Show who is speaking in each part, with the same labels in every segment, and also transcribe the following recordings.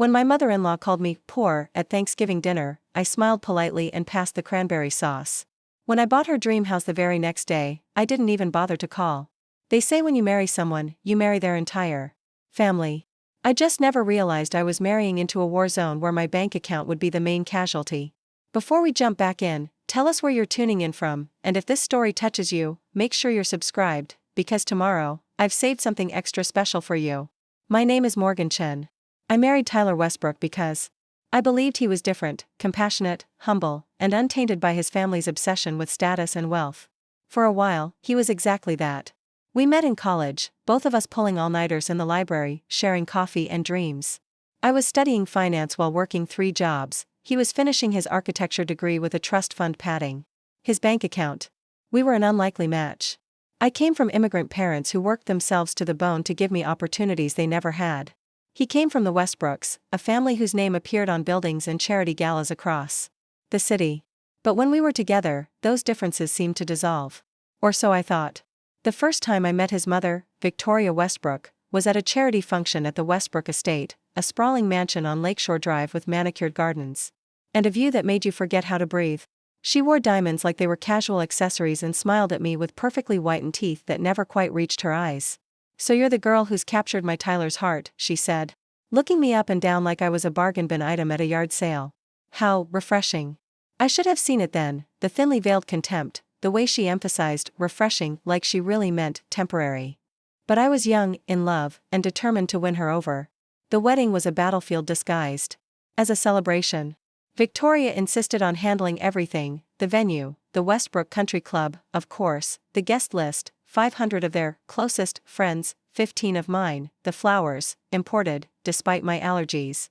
Speaker 1: When my mother-in-law called me poor at Thanksgiving dinner, I smiled politely and passed the cranberry sauce. When I bought her dream house the very next day, I didn't even bother to call. They say when you marry someone, you marry their entire family. I just never realized I was marrying into a war zone where my bank account would be the main casualty. Before we jump back in, tell us where you're tuning in from, and if this story touches you, make sure you're subscribed, because tomorrow, I've saved something extra special for you. My name is Morgan Chen. I married Tyler Westbrook because I believed he was different, compassionate, humble, and untainted by his family's obsession with status and wealth. For a while, he was exactly that. We met in college, both of us pulling all-nighters in the library, sharing coffee and dreams. I was studying finance while working 3 jobs. He was finishing his architecture degree with a trust fund padding his bank account. We were an unlikely match. I came from immigrant parents who worked themselves to the bone to give me opportunities they never had. He came from the Westbrooks, a family whose name appeared on buildings and charity galas across the city. But when we were together, those differences seemed to dissolve. Or so I thought. The first time I met his mother, Victoria Westbrook, was at a charity function at the Westbrook estate, a sprawling mansion on Lakeshore Drive with manicured gardens and a view that made you forget how to breathe. She wore diamonds like they were casual accessories and smiled at me with perfectly whitened teeth that never quite reached her eyes. "So you're the girl who's captured my Tyler's heart," she said, looking me up and down like I was a bargain bin item at a yard sale. How refreshing. I should have seen it then, the thinly veiled contempt, the way she emphasized refreshing like she really meant temporary. But I was young, in love, and determined to win her over. The wedding was a battlefield disguised as a celebration. Victoria insisted on handling everything: the venue, the Westbrook Country Club, of course, the guest list, 500 of their closest friends, 15 of mine, the flowers, imported, despite my allergies.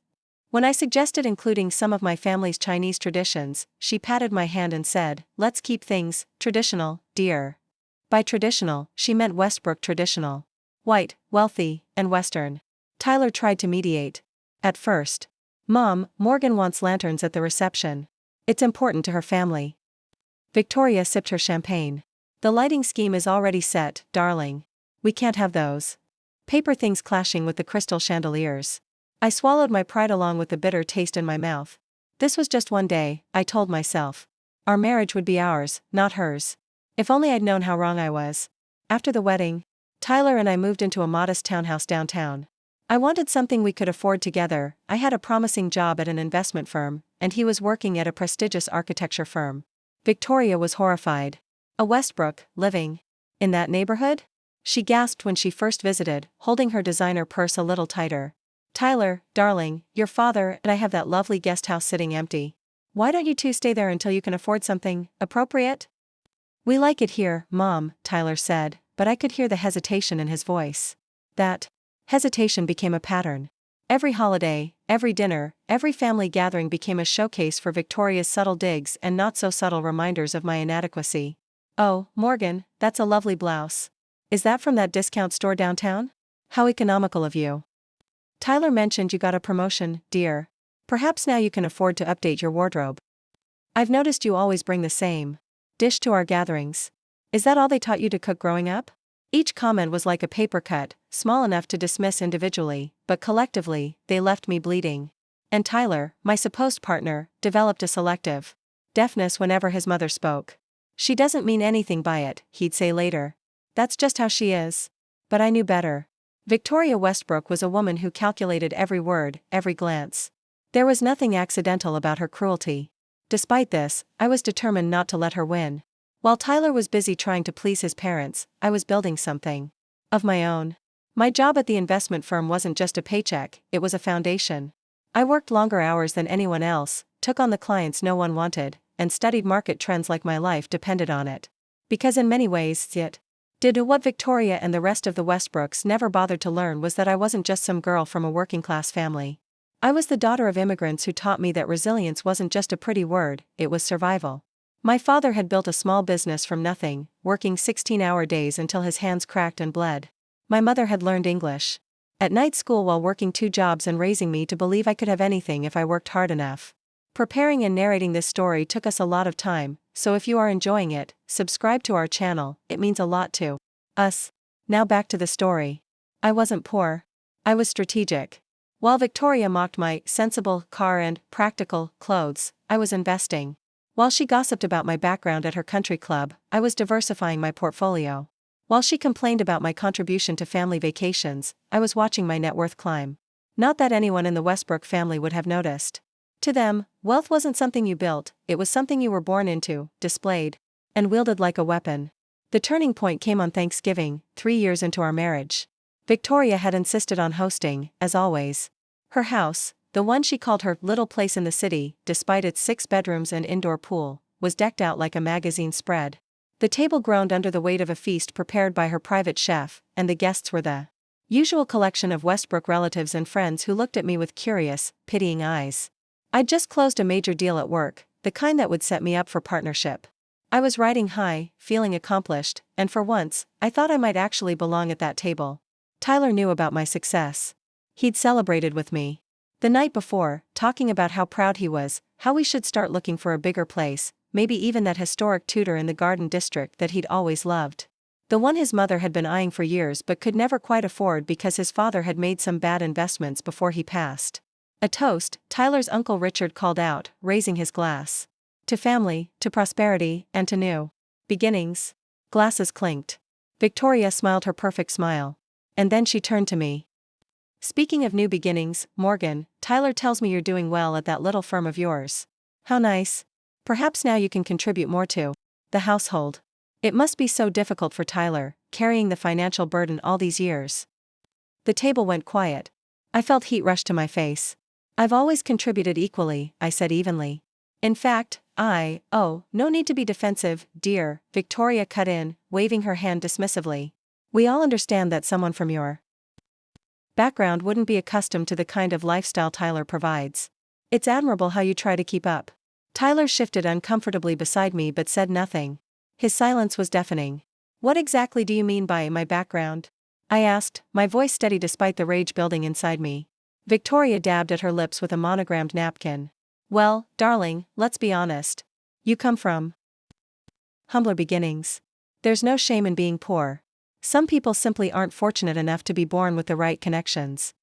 Speaker 1: When I suggested including some of my family's Chinese traditions, she patted my hand and said, "Let's keep things traditional, dear." By traditional, she meant Westbrook traditional. White, wealthy, and Western. Tyler tried to mediate. At first. "Mom, Morgan wants lanterns at the reception. It's important to her family." Victoria sipped her champagne. "The lighting scheme is already set, darling. We can't have those paper things clashing with the crystal chandeliers." I swallowed my pride along with the bitter taste in my mouth. This was just one day, I told myself. Our marriage would be ours, not hers. If only I'd known how wrong I was. After the wedding, Tyler and I moved into a modest townhouse downtown. I wanted something we could afford together. I had a promising job at an investment firm, and he was working at a prestigious architecture firm. Victoria was horrified. A Westbrook, living in that neighborhood? She gasped when she first visited, holding her designer purse a little tighter. "Tyler, darling, your father and I have that lovely guest house sitting empty. Why don't you two stay there until you can afford something appropriate?" "We like it here, Mom," Tyler said, but I could hear the hesitation in his voice. That hesitation became a pattern. Every holiday, every dinner, every family gathering became a showcase for Victoria's subtle digs and not-so-subtle reminders of my inadequacy. "Oh, Morgan, that's a lovely blouse. Is that from that discount store downtown? How economical of you. Tyler mentioned you got a promotion, dear. Perhaps now you can afford to update your wardrobe. I've noticed you always bring the same dish to our gatherings. Is that all they taught you to cook growing up?" Each comment was like a paper cut, small enough to dismiss individually, but collectively, they left me bleeding. And Tyler, my supposed partner, developed a selective deafness whenever his mother spoke. "She doesn't mean anything by it," he'd say later. "That's just how she is." But I knew better. Victoria Westbrook was a woman who calculated every word, every glance. There was nothing accidental about her cruelty. Despite this, I was determined not to let her win. While Tyler was busy trying to please his parents, I was building something of my own. My job at the investment firm wasn't just a paycheck, it was a foundation. I worked longer hours than anyone else, took on the clients no one wanted, and studied market trends like my life depended on it. Because in many ways, it did what Victoria and the rest of the Westbrooks never bothered to learn was that I wasn't just some girl from a working-class family. I was the daughter of immigrants who taught me that resilience wasn't just a pretty word, it was survival. My father had built a small business from nothing, working 16-hour days until his hands cracked and bled. My mother had learned English at night school while working 2 jobs and raising me to believe I could have anything if I worked hard enough. Preparing and narrating this story took us a lot of time, so if you are enjoying it, subscribe to our channel, it means a lot to us. Now back to the story. I wasn't poor. I was strategic. While Victoria mocked my sensible car and practical clothes, I was investing. While she gossiped about my background at her country club, I was diversifying my portfolio. While she complained about my contribution to family vacations, I was watching my net worth climb. Not that anyone in the Westbrook family would have noticed. To them, wealth wasn't something you built, it was something you were born into, displayed, and wielded like a weapon. The turning point came on Thanksgiving, 3 years into our marriage. Victoria had insisted on hosting, as always. Her house, the one she called her little place in the city, despite its 6 bedrooms and indoor pool, was decked out like a magazine spread. The table groaned under the weight of a feast prepared by her private chef, and the guests were the usual collection of Westbrook relatives and friends who looked at me with curious, pitying eyes. I'd just closed a major deal at work, the kind that would set me up for partnership. I was riding high, feeling accomplished, and for once, I thought I might actually belong at that table. Tyler knew about my success. He'd celebrated with me the night before, talking about how proud he was, how we should start looking for a bigger place, maybe even that historic Tudor in the Garden District that he'd always loved. The one his mother had been eyeing for years but could never quite afford because his father had made some bad investments before he passed. A toast, Tyler's Uncle Richard called out, raising his glass. To family, to prosperity, and to new beginnings. Glasses clinked. Victoria smiled her perfect smile. And then she turned to me. Speaking of new beginnings, Morgan, Tyler tells me you're doing well at that little firm of yours. How nice. Perhaps now you can contribute more to the household. It must be so difficult for Tyler, carrying the financial burden all these years. The table went quiet. I felt heat rush to my face. I've always contributed equally, I said evenly. In fact, no need to be defensive, dear, Victoria cut in, waving her hand dismissively. We all understand that someone from your background wouldn't be accustomed to the kind of lifestyle Tyler provides. It's admirable how you try to keep up. Tyler shifted uncomfortably beside me but said nothing. His silence was deafening. What exactly do you mean by my background? I asked, my voice steady despite the rage building inside me. Victoria dabbed at her lips with a monogrammed napkin. Well, darling, let's be honest. You come from humbler beginnings. There's no shame in being poor. Some people simply aren't fortunate enough to be born with the right connections.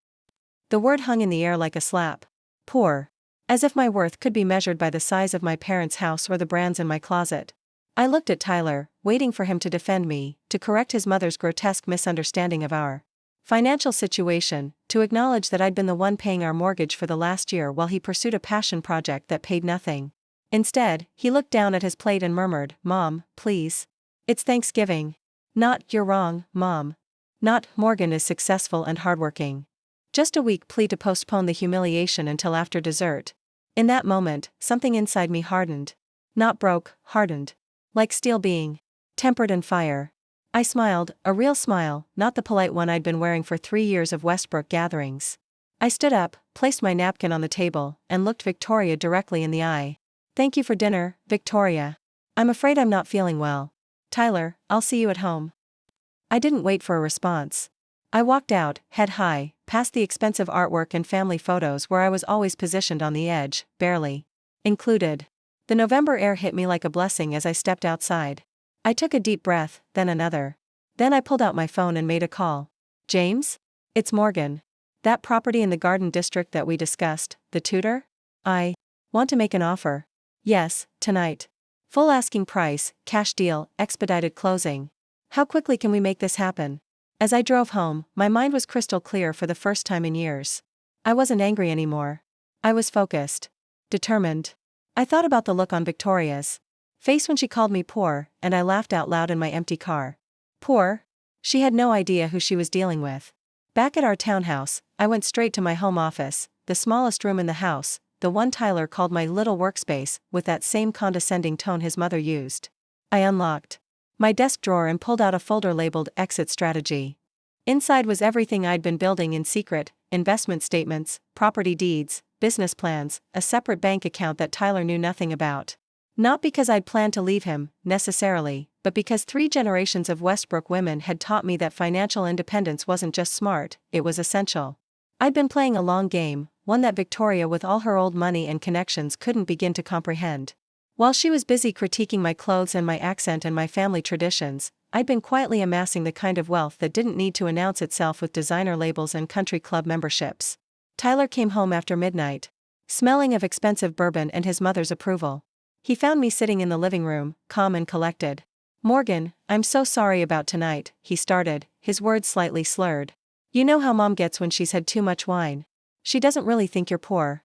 Speaker 1: The word hung in the air like a slap. Poor. As if my worth could be measured by the size of my parents' house or the brands in my closet. I looked at Tyler, waiting for him to defend me, to correct his mother's grotesque misunderstanding of our financial situation, to acknowledge that I'd been the one paying our mortgage for the last year while he pursued a passion project that paid nothing. Instead, he looked down at his plate and murmured, Mom, please. It's Thanksgiving. Not, you're wrong, Mom. Not, Morgan is successful and hardworking. Just a weak plea to postpone the humiliation until after dessert. In that moment, something inside me hardened. Not broke, hardened. Like steel being tempered in fire. I smiled, a real smile, not the polite one I'd been wearing for 3 years of Westbrook gatherings. I stood up, placed my napkin on the table, and looked Victoria directly in the eye. Thank you for dinner, Victoria. I'm afraid I'm not feeling well. Tyler, I'll see you at home. I didn't wait for a response. I walked out, head high, past the expensive artwork and family photos where I was always positioned on the edge, barely included. The November air hit me like a blessing as I stepped outside. I took a deep breath, then another. Then I pulled out my phone and made a call. James? It's Morgan. That property in the Garden District that we discussed, the Tudor? I want to make an offer. Yes, tonight. Full asking price, cash deal, expedited closing. How quickly can we make this happen? As I drove home, my mind was crystal clear for the first time in years. I wasn't angry anymore. I was focused. Determined. I thought about the look on Victoria's face when she called me poor, and I laughed out loud in my empty car. Poor? She had no idea who she was dealing with. Back at our townhouse, I went straight to my home office, the smallest room in the house, the one Tyler called my little workspace, with that same condescending tone his mother used. I unlocked my desk drawer and pulled out a folder labeled Exit Strategy. Inside was everything I'd been building in secret: investment statements, property deeds, business plans, a separate bank account that Tyler knew nothing about. Not because I'd planned to leave him, necessarily, but because 3 generations of Westbrook women had taught me that financial independence wasn't just smart, it was essential. I'd been playing a long game, one that Victoria with all her old money and connections couldn't begin to comprehend. While she was busy critiquing my clothes and my accent and my family traditions, I'd been quietly amassing the kind of wealth that didn't need to announce itself with designer labels and country club memberships. Tyler came home after midnight, smelling of expensive bourbon and his mother's approval. He found me sitting in the living room, calm and collected. "Morgan, I'm so sorry about tonight," he started, his words slightly slurred. "You know how Mom gets when she's had too much wine. She doesn't really think you're poor."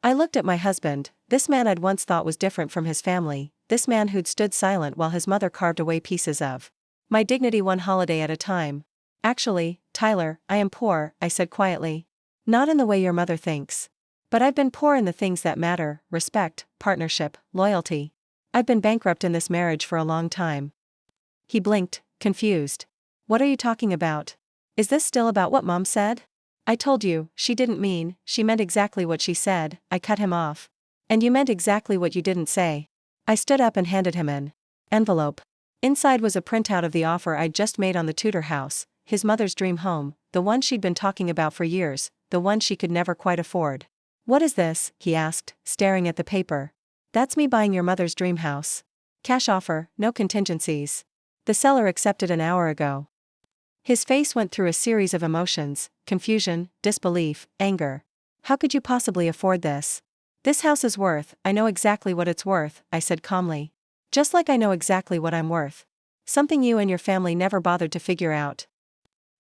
Speaker 1: I looked at my husband, this man I'd once thought was different from his family, this man who'd stood silent while his mother carved away pieces of my dignity one holiday at a time. "Actually, Tyler, I am poor," I said quietly. "Not in the way your mother thinks. But I've been poor in the things that matter: respect, partnership, loyalty. I've been bankrupt in this marriage for a long time." He blinked, confused. "What are you talking about? Is this still about what Mom said?" "I told you, she didn't mean, she meant exactly what she said," I cut him off. "And you meant exactly what you didn't say." I stood up and handed him an envelope. Inside was a printout of the offer I'd just made on the Tudor house, his mother's dream home, the one she'd been talking about for years, the one she could never quite afford. "What is this?" he asked, staring at the paper. "That's me buying your mother's dream house. Cash offer, no contingencies. The seller accepted an hour ago." His face went through a series of emotions: confusion, disbelief, anger. "How could you possibly afford this?" "This house is worth, I know exactly what it's worth," I said calmly. "Just like I know exactly what I'm worth. Something you and your family never bothered to figure out."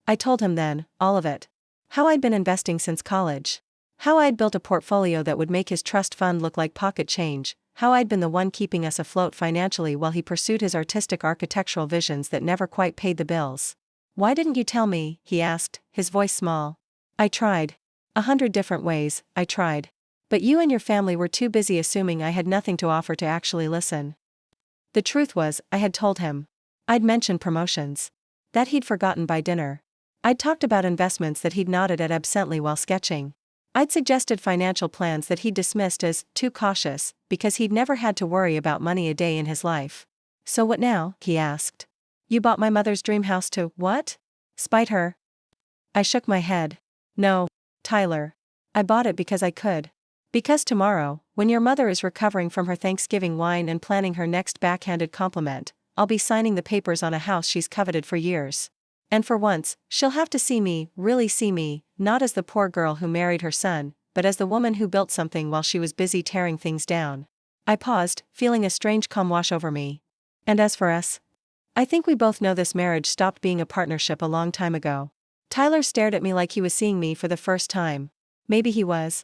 Speaker 1: I told him then, all of it. How I'd been investing since college. How I'd built a portfolio that would make his trust fund look like pocket change. How I'd been the one keeping us afloat financially while he pursued his artistic architectural visions that never quite paid the bills. "Why didn't you tell me?" he asked, his voice small. "I tried. 100 different ways, I tried. But you and your family were too busy assuming I had nothing to offer to actually listen." The truth was, I had told him. I'd mentioned promotions. That he'd forgotten by dinner. I'd talked about investments that he'd nodded at absently while sketching. I'd suggested financial plans that he'd dismissed as too cautious, because he'd never had to worry about money a day in his life. "So what now?" he asked. "You bought my mother's dream house to, what? Spite her?" I shook my head. "No, Tyler. I bought it because I could. Because tomorrow, when your mother is recovering from her Thanksgiving wine and planning her next backhanded compliment, I'll be signing the papers on a house she's coveted for years. And for once, she'll have to see me, really see me, not as the poor girl who married her son, but as the woman who built something while she was busy tearing things down." I paused, feeling a strange calm wash over me. "And as for us? I think we both know this marriage stopped being a partnership a long time ago." Tyler stared at me like he was seeing me for the first time. Maybe he was.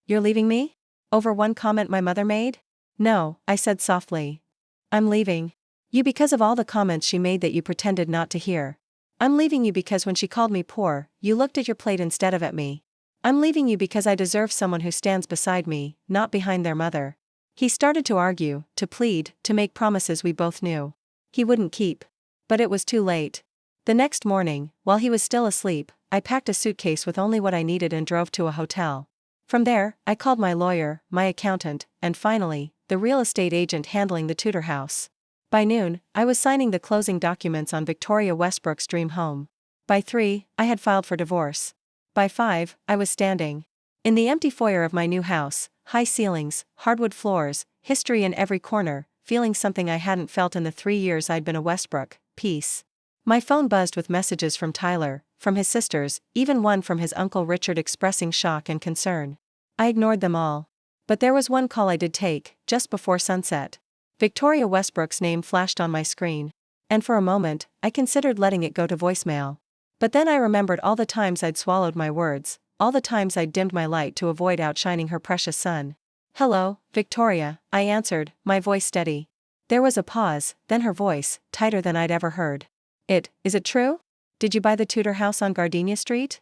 Speaker 1: "You're leaving me? Over one comment my mother made?" "No," I said softly. "I'm leaving you because of all the comments she made that you pretended not to hear. I'm leaving you because when she called me poor, you looked at your plate instead of at me. I'm leaving you because I deserve someone who stands beside me, not behind their mother." He started to argue, to plead, to make promises we both knew he wouldn't keep. But it was too late. The next morning, while he was still asleep, I packed a suitcase with only what I needed and drove to a hotel. From there, I called my lawyer, my accountant, and finally, the real estate agent handling the Tudor house. By noon, I was signing the closing documents on Victoria Westbrook's dream home. By 3, I had filed for divorce. By 5, I was standing in the empty foyer of my new house, high ceilings, hardwood floors, history in every corner, feeling something I hadn't felt in the 3 years I'd been a Westbrook: peace. My phone buzzed with messages from Tyler, from his sisters, even one from his uncle Richard expressing shock and concern. I ignored them all. But there was one call I did take, just before sunset. Victoria Westbrook's name flashed on my screen. And for a moment, I considered letting it go to voicemail. But then I remembered all the times I'd swallowed my words, all the times I'd dimmed my light to avoid outshining her precious sun. "Hello, Victoria," I answered, my voice steady. There was a pause, then her voice, tighter than I'd ever heard. Is it true? Did you buy the Tudor house on Gardenia Street?"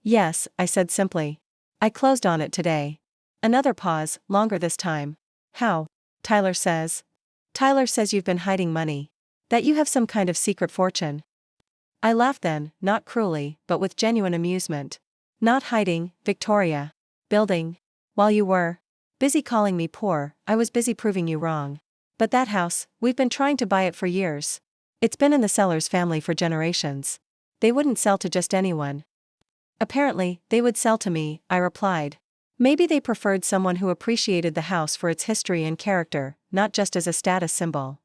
Speaker 1: "Yes," I said simply. "I closed on it today." Another pause, longer this time. "How?" Tyler says. "Tyler says you've been hiding money. That you have some kind of secret fortune." I laughed then, not cruelly, but with genuine amusement. "Not hiding, Victoria. Building. While you were busy calling me poor, I was busy proving you wrong. But that house, we've been trying to buy it for years. It's been in the seller's family for generations. They wouldn't sell to just anyone." "Apparently, they would sell to me," I replied. "Maybe they preferred someone who appreciated the house for its history and character, not just as a status symbol."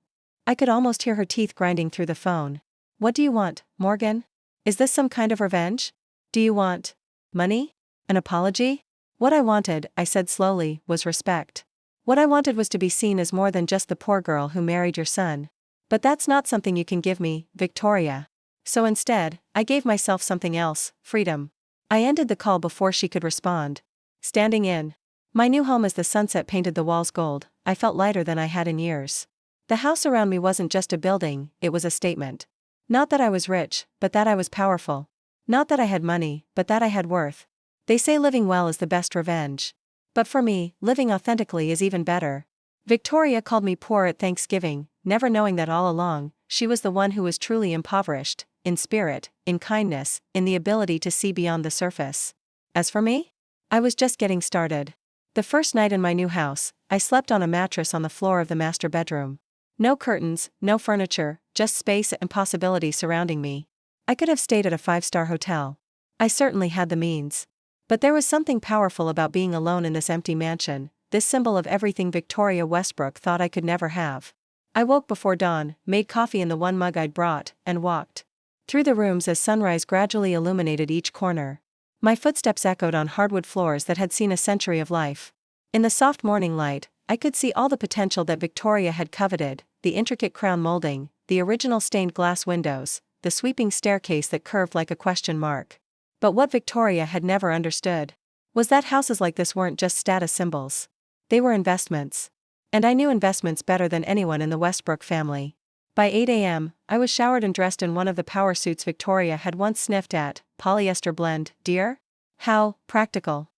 Speaker 1: I could almost hear her teeth grinding through the phone. "What do you want, Morgan? Is this some kind of revenge? Do you want money?" An apology? What I wanted, I said slowly, was respect. What I wanted was to be seen as more than just the poor girl who married your son. But that's not something you can give me, Victoria. So instead, I gave myself something else: freedom. I ended the call before she could respond. Standing in my new home as the sunset painted the walls gold, I felt lighter than I had in years. The house around me wasn't just a building, it was a statement. Not that I was rich, but that I was powerful. Not that I had money, but that I had worth. They say living well is the best revenge. But for me, living authentically is even better. Victoria called me poor at Thanksgiving, never knowing that all along, she was the one who was truly impoverished, in spirit, in kindness, in the ability to see beyond the surface. As for me? I was just getting started. The first night in my new house, I slept on a mattress on the floor of the master bedroom. No curtains, no furniture, just space and possibility surrounding me. I could have stayed at a 5-star hotel. I certainly had the means. But there was something powerful about being alone in this empty mansion, this symbol of everything Victoria Westbrook thought I could never have. I woke before dawn, made coffee in the one mug I'd brought, and walked through the rooms as sunrise gradually illuminated each corner. My footsteps echoed on hardwood floors that had seen a century of life. In the soft morning light, I could see all the potential that Victoria had coveted: the intricate crown molding, the original stained glass windows, the sweeping staircase that curved like a question mark. But what Victoria had never understood was that houses like this weren't just status symbols. They were investments. And I knew investments better than anyone in the Westbrook family. By 8 a.m., I was showered and dressed in one of the power suits Victoria had once sniffed at. Polyester blend, dear? How practical.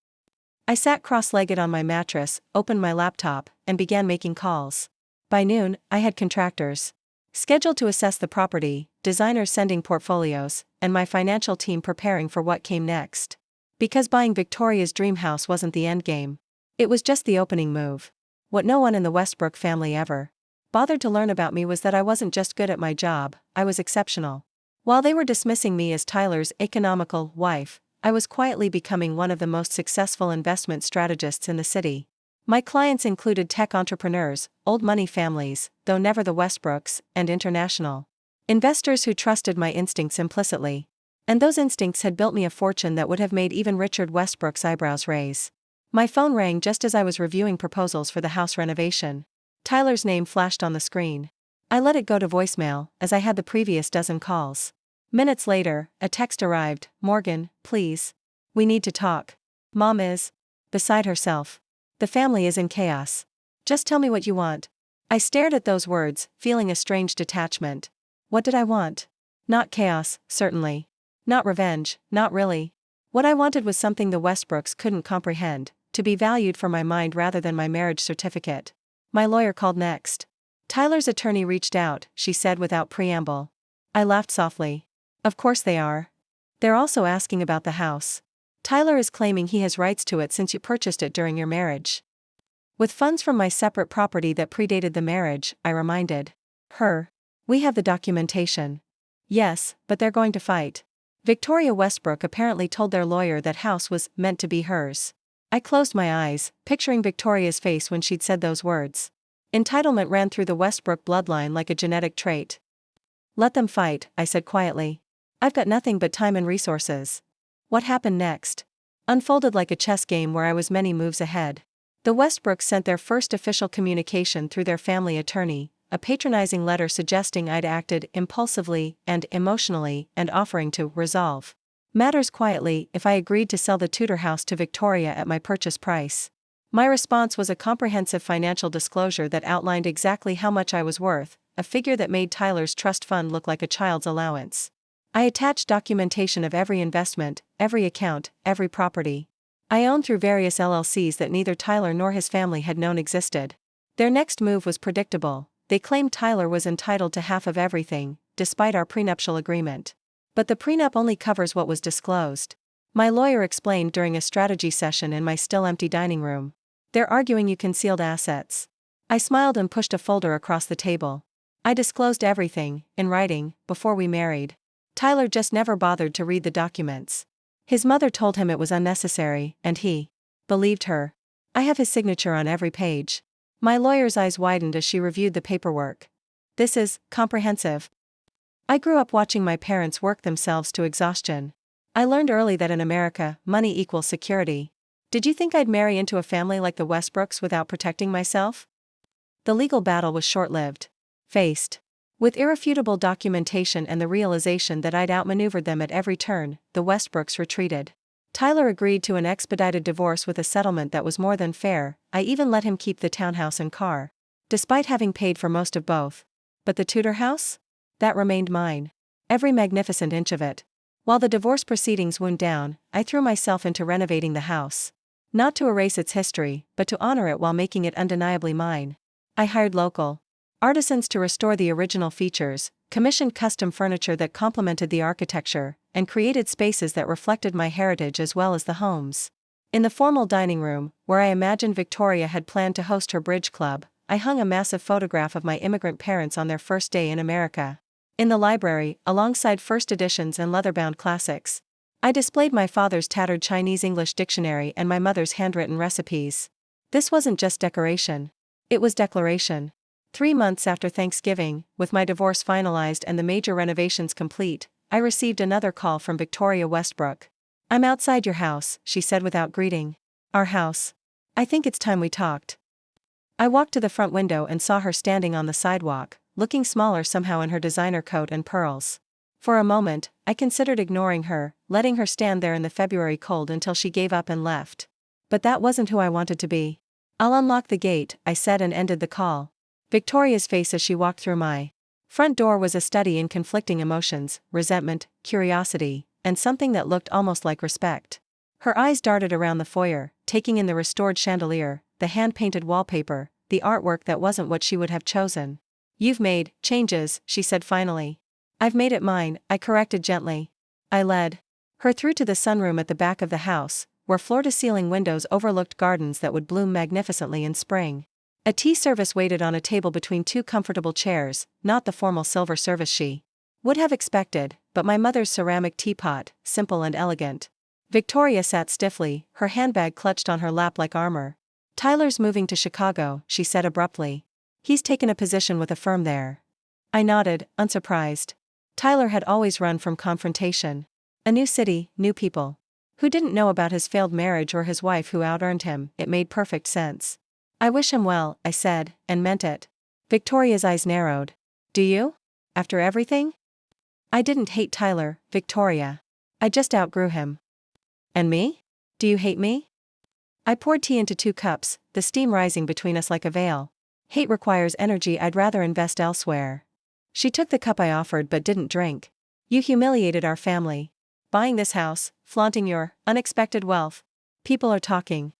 Speaker 1: I sat cross-legged on my mattress, opened my laptop, and began making calls. By noon, I had contractors scheduled to assess the property, designers sending portfolios, and my financial team preparing for what came next. Because buying Victoria's dream house wasn't the endgame. It was just the opening move. What no one in the Westbrook family ever bothered to learn about me was that I wasn't just good at my job, I was exceptional. While they were dismissing me as Tyler's economical wife, I was quietly becoming one of the most successful investment strategists in the city. My clients included tech entrepreneurs, old money families, though never the Westbrooks, and international investors who trusted my instincts implicitly. And those instincts had built me a fortune that would have made even Richard Westbrook's eyebrows raise. My phone rang just as I was reviewing proposals for the house renovation. Tyler's name flashed on the screen. I let it go to voicemail, as I had the previous dozen calls. Minutes later, a text arrived: "Morgan, please. We need to talk. Mom is beside herself. The family is in chaos. Just tell me what you want." I stared at those words, feeling a strange detachment. What did I want? Not chaos, certainly. Not revenge, not really. What I wanted was something the Westbrooks couldn't comprehend: to be valued for my mind rather than my marriage certificate. My lawyer called next. Tyler's attorney reached out, she said without preamble. I laughed softly. Of course they are. They're also asking about the house. Tyler is claiming he has rights to it since you purchased it during your marriage. With funds from my separate property that predated the marriage, I reminded her. We have the documentation. Yes, but they're going to fight. Victoria Westbrook apparently told their lawyer that house was meant to be hers. I closed my eyes, picturing Victoria's face when she'd said those words. Entitlement ran through the Westbrook bloodline like a genetic trait. Let them fight, I said quietly. I've got nothing but time and resources. What happened next unfolded like a chess game where I was many moves ahead. The Westbrooks sent their first official communication through their family attorney, a patronizing letter suggesting I'd acted impulsively and emotionally and offering to resolve matters quietly if I agreed to sell the Tudor house to Victoria at my purchase price. My response was a comprehensive financial disclosure that outlined exactly how much I was worth, a figure that made Tyler's trust fund look like a child's allowance. I attached documentation of every investment, every account, every property I owned through various LLCs that neither Tyler nor his family had known existed. Their next move was predictable. They claimed Tyler was entitled to half of everything, despite our prenuptial agreement. But the prenup only covers what was disclosed. My lawyer explained during a strategy session in my still-empty dining room. They're arguing you concealed assets. I smiled and pushed a folder across the table. I disclosed everything, in writing, before we married. Tyler just never bothered to read the documents. His mother told him it was unnecessary, and he believed her. I have his signature on every page. My lawyer's eyes widened as she reviewed the paperwork. This is comprehensive. I grew up watching my parents work themselves to exhaustion. I learned early that in America, money equals security. Did you think I'd marry into a family like the Westbrooks without protecting myself? The legal battle was short-lived. Faced with irrefutable documentation and the realization that I'd outmaneuvered them at every turn, the Westbrooks retreated. Tyler agreed to an expedited divorce with a settlement that was more than fair. I even let him keep the townhouse and car, despite having paid for most of both. But the Tudor house? That remained mine. Every magnificent inch of it. While the divorce proceedings wound down, I threw myself into renovating the house. Not to erase its history, but to honor it while making it undeniably mine. I hired local artisans to restore the original features, commissioned custom furniture that complemented the architecture, and created spaces that reflected my heritage as well as the home's. In the formal dining room, where I imagined Victoria had planned to host her bridge club, I hung a massive photograph of my immigrant parents on their first day in America. In the library, alongside first editions and leather-bound classics, I displayed my father's tattered Chinese-English dictionary and my mother's handwritten recipes. This wasn't just decoration. It was declaration. 3 months after Thanksgiving, with my divorce finalized and the major renovations complete, I received another call from Victoria Westbrook. "I'm outside your house," she said without greeting. "Our house. I think it's time we talked." I walked to the front window and saw her standing on the sidewalk, looking smaller somehow in her designer coat and pearls. For a moment, I considered ignoring her, letting her stand there in the February cold until she gave up and left. But that wasn't who I wanted to be. "I'll unlock the gate," I said and ended the call. Victoria's face as she walked through my front door was a study in conflicting emotions, resentment, curiosity, and something that looked almost like respect. Her eyes darted around the foyer, taking in the restored chandelier, the hand-painted wallpaper, the artwork that wasn't what she would have chosen. "You've made changes," she said finally. "I've made it mine," I corrected gently. I led her through to the sunroom at the back of the house, where floor-to-ceiling windows overlooked gardens that would bloom magnificently in spring. A tea service waited on a table between 2 comfortable chairs, not the formal silver service she would have expected, but my mother's ceramic teapot, simple and elegant. Victoria sat stiffly, her handbag clutched on her lap like armor. "Tyler's moving to Chicago," she said abruptly. "He's taken a position with a firm there." I nodded, unsurprised. Tyler had always run from confrontation. A new city, new people. Who didn't know about his failed marriage or his wife who out-earned him? It made perfect sense. "I wish him well," I said, and meant it. Victoria's eyes narrowed. "Do you? After everything?" "I didn't hate Tyler, Victoria. I just outgrew him." "And me? Do you hate me?" I poured tea into 2 cups, the steam rising between us like a veil. "Hate requires energy I'd rather invest elsewhere." She took the cup I offered but didn't drink. "You humiliated our family. Buying this house, flaunting your unexpected wealth. People are talking."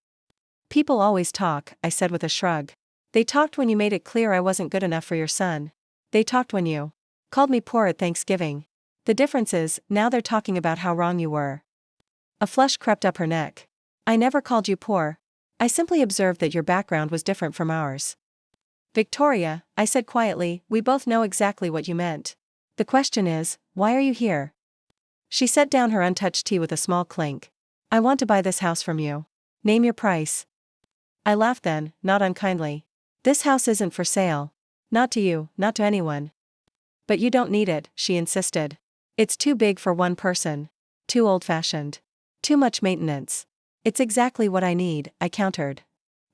Speaker 1: "People always talk," I said with a shrug. "They talked when you made it clear I wasn't good enough for your son. They talked when you called me poor at Thanksgiving. The difference is, now they're talking about how wrong you were." A flush crept up her neck. "I never called you poor. I simply observed that your background was different from ours." "Victoria," I said quietly, "we both know exactly what you meant. The question is, why are you here?" She set down her untouched tea with a small clink. "I want to buy this house from you. Name your price." I laughed then, not unkindly. "This house isn't for sale. Not to you, not to anyone." "But you don't need it," she insisted. "It's too big for one person. Too old-fashioned. Too much maintenance." "It's exactly what I need," I countered.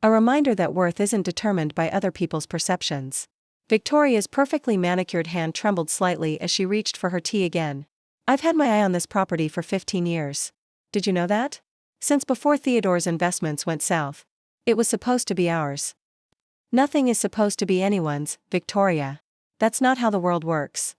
Speaker 1: A reminder that worth isn't determined by other people's perceptions. Victoria's perfectly manicured hand trembled slightly as she reached for her tea again. "I've had my eye on this property for 15 years. Did you know that? Since before Theodore's investments went south. It was supposed to be ours." "Nothing is supposed to be anyone's, Victoria. That's not how the world works."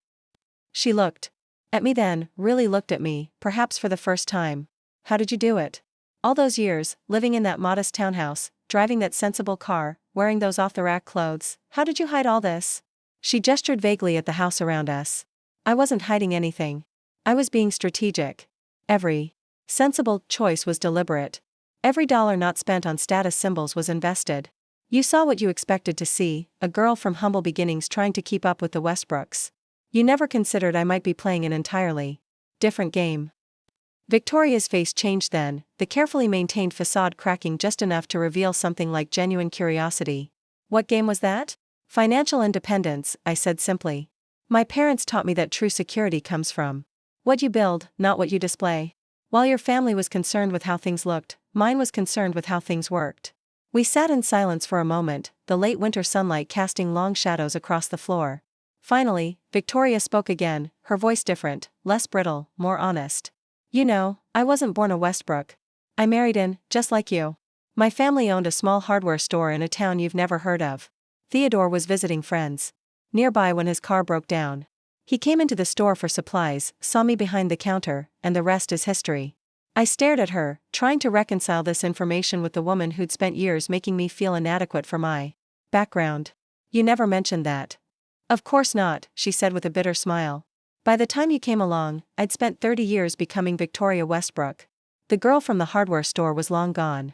Speaker 1: She looked at me then, really looked at me, perhaps for the first time. "How did you do it? All those years, living in that modest townhouse, driving that sensible car, wearing those off-the-rack clothes, how did you hide all this?" She gestured vaguely at the house around us. "I wasn't hiding anything. I was being strategic. Every sensible choice was deliberate. Every dollar not spent on status symbols was invested. You saw what you expected to see, a girl from humble beginnings trying to keep up with the Westbrooks. You never considered I might be playing an entirely different game." Victoria's face changed then, the carefully maintained facade cracking just enough to reveal something like genuine curiosity. "What game was that?" "Financial independence," I said simply. "My parents taught me that true security comes from what you build, not what you display." While your family was concerned with how things looked, mine was concerned with how things worked. We sat in silence for a moment, the late winter sunlight casting long shadows across the floor. Finally, Victoria spoke again, her voice different, less brittle, more honest. You know, I wasn't born a Westbrook. I married in, just like you. My family owned a small hardware store in a town you've never heard of. Theodore was visiting friends nearby when his car broke down. He came into the store for supplies, saw me behind the counter, and the rest is history. I stared at her, trying to reconcile this information with the woman who'd spent years making me feel inadequate for my background. You never mentioned that. Of course not, she said with a bitter smile. By the time you came along, I'd spent 30 years becoming Victoria Westbrook. The girl from the hardware store was long gone.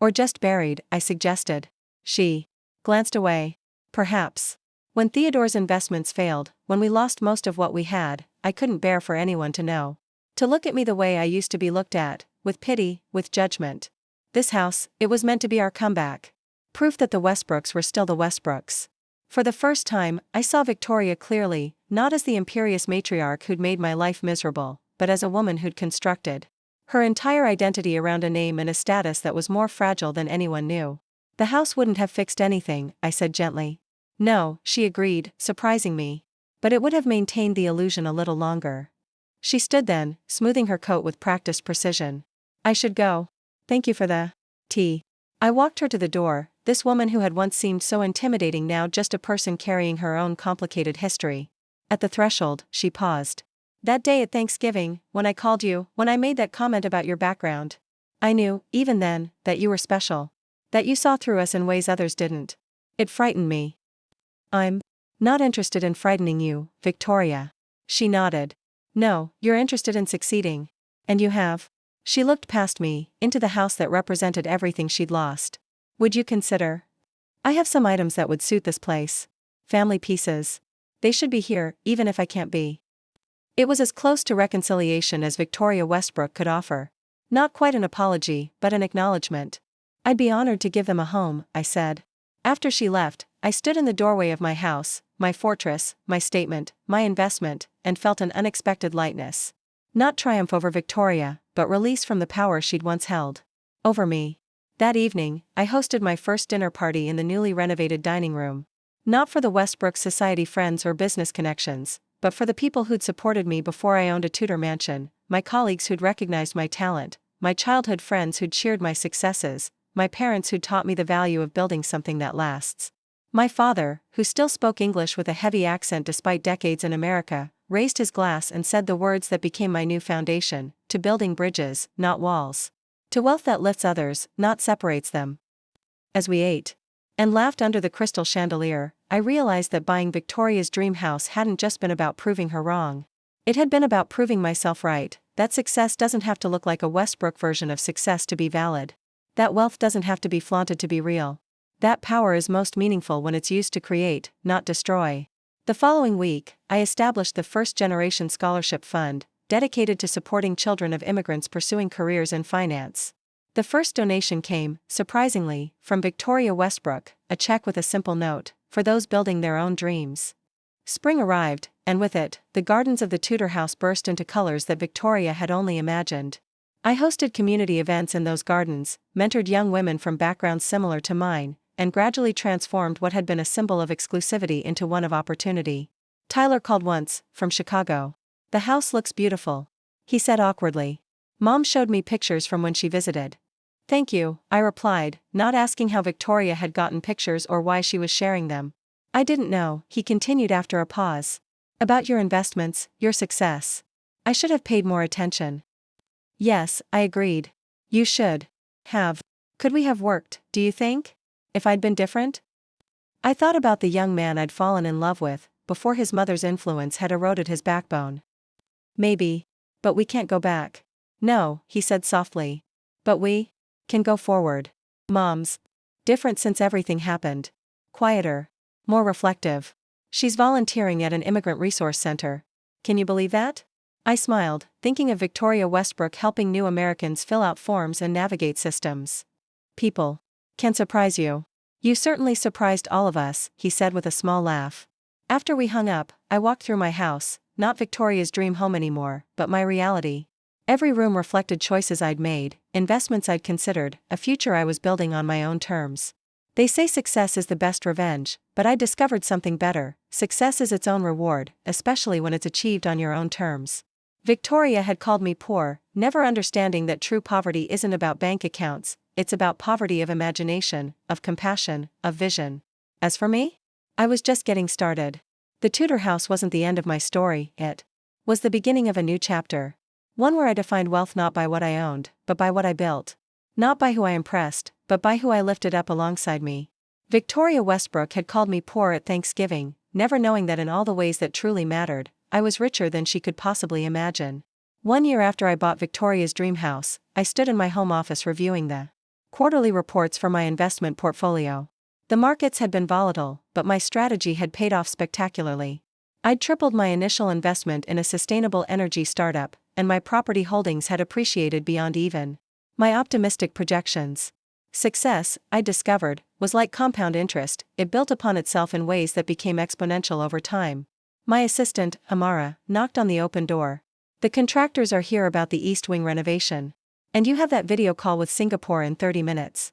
Speaker 1: Or just buried, I suggested. She glanced away. Perhaps. When Theodore's investments failed, when we lost most of what we had, I couldn't bear for anyone to know. To look at me the way I used to be looked at, with pity, with judgment. This house, it was meant to be our comeback. Proof that the Westbrooks were still the Westbrooks. For the first time, I saw Victoria clearly, not as the imperious matriarch who'd made my life miserable, but as a woman who'd constructed her entire identity around a name and a status that was more fragile than anyone knew. The house wouldn't have fixed anything, I said gently. No, she agreed, surprising me. But it would have maintained the illusion a little longer. She stood then, smoothing her coat with practiced precision. I should go. Thank you for the tea. I walked her to the door, this woman who had once seemed so intimidating now just a person carrying her own complicated history. At the threshold, she paused. That day at Thanksgiving, when I called you, when I made that comment about your background. I knew, even then, that you were special. That you saw through us in ways others didn't. It frightened me. I'm not interested in frightening you, Victoria. She nodded. No, you're interested in succeeding. And you have. She looked past me, into the house that represented everything she'd lost. Would you consider? I have some items that would suit this place. Family pieces. They should be here, even if I can't be. It was as close to reconciliation as Victoria Westbrook could offer. Not quite an apology, but an acknowledgement. I'd be honored to give them a home, I said. After she left, I stood in the doorway of my house, my fortress, my statement, my investment, and felt an unexpected lightness. Not triumph over Victoria, but release from the power she'd once held over me. That evening, I hosted my first dinner party in the newly renovated dining room. Not for the Westbrooks Society friends or business connections, but for the people who'd supported me before I owned a Tudor mansion, my colleagues who'd recognized my talent, my childhood friends who'd cheered my successes, my parents who'd taught me the value of building something that lasts. My father, who still spoke English with a heavy accent despite decades in America, raised his glass and said the words that became my new foundation: to building bridges, not walls. To wealth that lifts others, not separates them. As we ate and laughed under the crystal chandelier, I realized that buying Victoria's dream house hadn't just been about proving her wrong. It had been about proving myself right, that success doesn't have to look like a Westbrook version of success to be valid. That wealth doesn't have to be flaunted to be real. That power is most meaningful when it's used to create, not destroy. The following week, I established the First Generation Scholarship Fund, dedicated to supporting children of immigrants pursuing careers in finance. The first donation came, surprisingly, from Victoria Westbrook, a check with a simple note, for those building their own dreams. Spring arrived, and with it, the gardens of the Tudor house burst into colors that Victoria had only imagined. I hosted community events in those gardens, mentored young women from backgrounds similar to mine, and gradually transformed what had been a symbol of exclusivity into one of opportunity. Tyler called once, from Chicago. The house looks beautiful, he said awkwardly. Mom showed me pictures from when she visited. Thank you, I replied, not asking how Victoria had gotten pictures or why she was sharing them. I didn't know, he continued after a pause. About your investments, your success. I should have paid more attention. Yes, I agreed. You should have. Could we have worked, do you think? If I'd been different? I thought about the young man I'd fallen in love with, before his mother's influence had eroded his backbone. Maybe. But we can't go back. No, he said softly. But we can go forward. Mom's different since everything happened. Quieter. More reflective. She's volunteering at an immigrant resource center. Can you believe that? I smiled, thinking of Victoria Westbrook helping new Americans fill out forms and navigate systems. People can surprise you. You certainly surprised all of us, he said with a small laugh. After we hung up, I walked through my house, not Victoria's dream home anymore, but my reality. Every room reflected choices I'd made, investments I'd considered, a future I was building on my own terms. They say success is the best revenge, but I discovered something better. Success is its own reward, especially when it's achieved on your own terms. Victoria had called me poor, never understanding that true poverty isn't about bank accounts, it's about poverty of imagination, of compassion, of vision. As for me? I was just getting started. The Tudor house wasn't the end of my story, it was the beginning of a new chapter. One where I defined wealth not by what I owned, but by what I built. Not by who I impressed, but by who I lifted up alongside me. Victoria Westbrook had called me poor at Thanksgiving, never knowing that in all the ways that truly mattered, I was richer than she could possibly imagine. 1 year after I bought Victoria's dream house, I stood in my home office reviewing the quarterly reports for my investment portfolio. The markets had been volatile, but my strategy had paid off spectacularly. I'd tripled my initial investment in a sustainable energy startup, and my property holdings had appreciated beyond even my optimistic projections. Success, I discovered, was like compound interest, it built upon itself in ways that became exponential over time. My assistant, Amara, knocked on the open door. The contractors are here about the East Wing renovation. And you have that video call with Singapore in 30 minutes.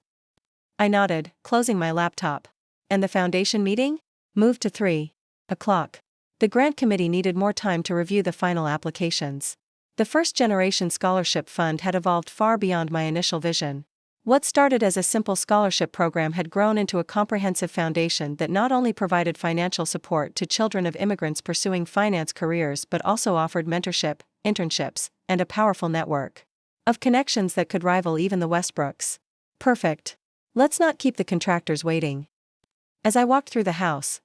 Speaker 1: I nodded, closing my laptop. And the foundation meeting? Moved to 3 o'clock. The grant committee needed more time to review the final applications. The First Generation Scholarship Fund had evolved far beyond my initial vision. What started as a simple scholarship program had grown into a comprehensive foundation that not only provided financial support to children of immigrants pursuing finance careers but also offered mentorship, internships, and a powerful network of connections that could rival even the Westbrooks. Perfect. Let's not keep the contractors waiting. As I walked through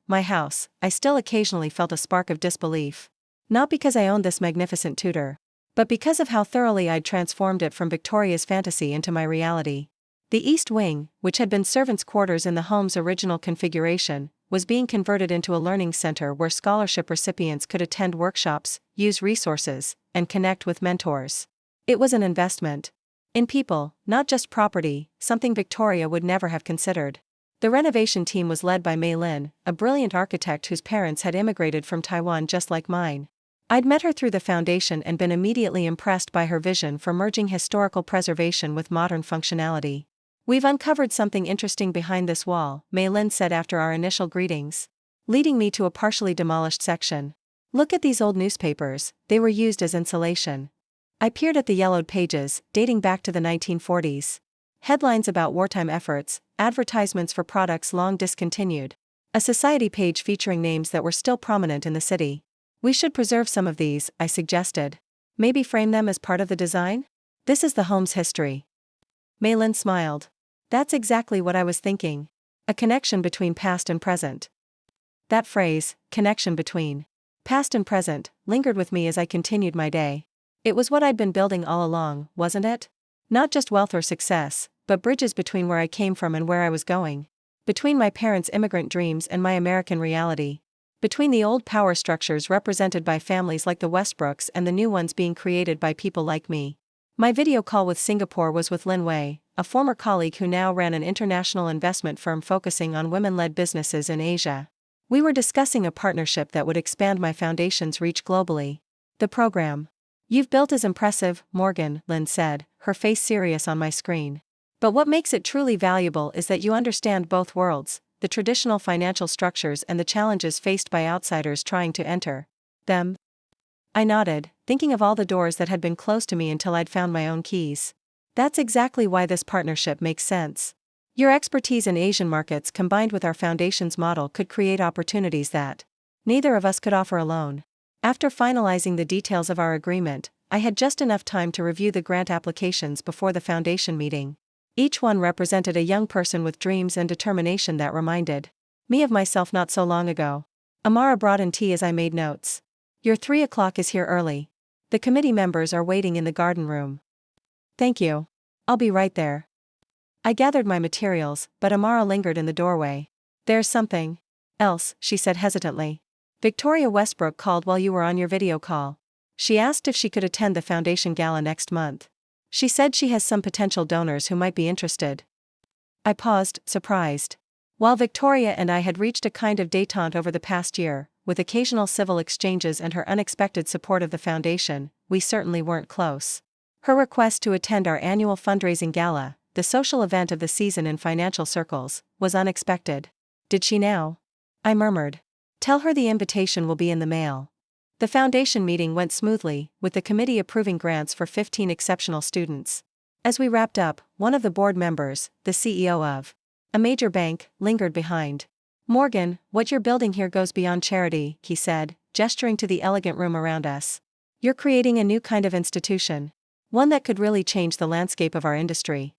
Speaker 1: my house, I still occasionally felt a spark of disbelief. Not because I owned this magnificent Tudor, but because of how thoroughly I'd transformed it from Victoria's fantasy into my reality. The East Wing, which had been servants' quarters in the home's original configuration, was being converted into a learning center where scholarship recipients could attend workshops, use resources, and connect with mentors. It was an investment in people, not just property, something Victoria would never have considered. The renovation team was led by Mei Lin, a brilliant architect whose parents had immigrated from Taiwan just like mine. I'd met her through the foundation and been immediately impressed by her vision for merging historical preservation with modern functionality. We've uncovered something interesting behind this wall, Mei Lin said after our initial greetings, leading me to a partially demolished section. Look at these old newspapers, they were used as insulation. I peered at the yellowed pages, dating back to the 1940s. Headlines about wartime efforts, advertisements for products long discontinued. A society page featuring names that were still prominent in the city. We should preserve some of these, I suggested. Maybe frame them as part of the design? This is the home's history. Mei Lin smiled. That's exactly what I was thinking. A connection between past and present. That phrase, connection between past and present, lingered with me as I continued my day. It was what I'd been building all along, wasn't it? Not just wealth or success, but bridges between where I came from and where I was going. Between my parents' immigrant dreams and my American reality. Between the old power structures represented by families like the Westbrooks and the new ones being created by people like me. My video call with Singapore was with Lin Wei, a former colleague who now ran an international investment firm focusing on women-led businesses in Asia. We were discussing a partnership that would expand my foundation's reach globally. The program you've built is impressive, Morgan, Lin said, her face serious on my screen. But what makes it truly valuable is that you understand both worlds, the traditional financial structures and the challenges faced by outsiders trying to enter them. I nodded, thinking of all the doors that had been closed to me until I'd found my own keys. That's exactly why this partnership makes sense. Your expertise in Asian markets combined with our foundation's model could create opportunities that neither of us could offer alone. After finalizing the details of our agreement, I had just enough time to review the grant applications before the foundation meeting. Each one represented a young person with dreams and determination that reminded me of myself not so long ago. Amara brought in tea as I made notes. Your 3 o'clock is here early. The committee members are waiting in the garden room. Thank you. I'll be right there. I gathered my materials, but Amara lingered in the doorway. There's something else, she said hesitantly. Victoria Westbrook called while you were on your video call. She asked if she could attend the foundation gala next month. She said she has some potential donors who might be interested. I paused, surprised. While Victoria and I had reached a kind of détente over the past year, with occasional civil exchanges and her unexpected support of the foundation, we certainly weren't close. Her request to attend our annual fundraising gala, the social event of the season in financial circles, was unexpected. Did she now? I murmured. Tell her the invitation will be in the mail. The foundation meeting went smoothly, with the committee approving grants for 15 exceptional students. As we wrapped up, one of the board members, the CEO of a major bank, lingered behind. Morgan, what you're building here goes beyond charity, he said, gesturing to the elegant room around us. You're creating a new kind of institution. One that could really change the landscape of our industry.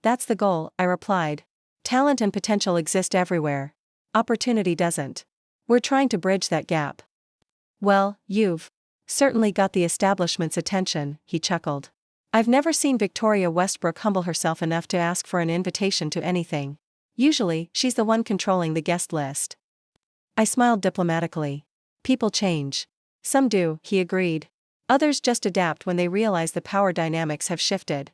Speaker 1: That's the goal, I replied. Talent and potential exist everywhere. Opportunity doesn't. We're trying to bridge that gap. Well, you've certainly got the establishment's attention, he chuckled. I've never seen Victoria Westbrook humble herself enough to ask for an invitation to anything. Usually, she's the one controlling the guest list. I smiled diplomatically. People change. Some do, he agreed. Others just adapt when they realize the power dynamics have shifted.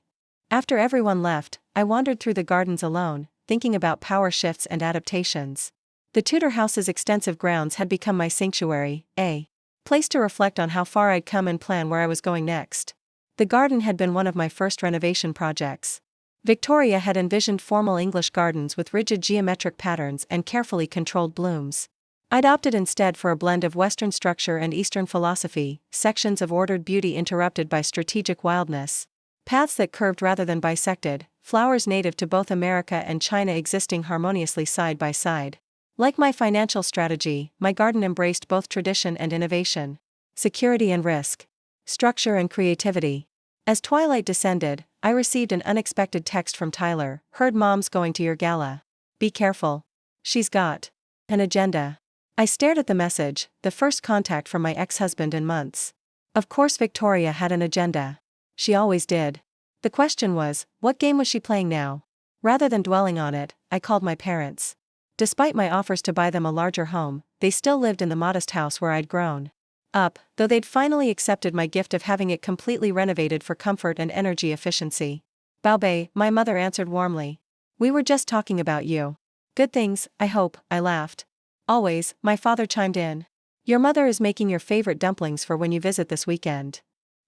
Speaker 1: After everyone left, I wandered through the gardens alone, thinking about power shifts and adaptations. The Tudor house's extensive grounds had become my sanctuary, a place to reflect on how far I'd come and plan where I was going next. The garden had been one of my first renovation projects. Victoria had envisioned formal English gardens with rigid geometric patterns and carefully controlled blooms. I'd opted instead for a blend of Western structure and Eastern philosophy, sections of ordered beauty interrupted by strategic wildness. Paths that curved rather than bisected, flowers native to both America and China existing harmoniously side by side. Like my financial strategy, my garden embraced both tradition and innovation, security and risk, structure and creativity. As twilight descended, I received an unexpected text from Tyler. Heard mom's going to your gala. Be careful. She's got an agenda. I stared at the message, the first contact from my ex-husband in months. Of course Victoria had an agenda. She always did. The question was, what game was she playing now? Rather than dwelling on it, I called my parents. Despite my offers to buy them a larger home, they still lived in the modest house where I'd grown up, though they'd finally accepted my gift of having it completely renovated for comfort and energy efficiency. Baobei, my mother answered warmly. We were just talking about you. Good things, I hope, I laughed. Always, my father chimed in. Your mother is making your favorite dumplings for when you visit this weekend.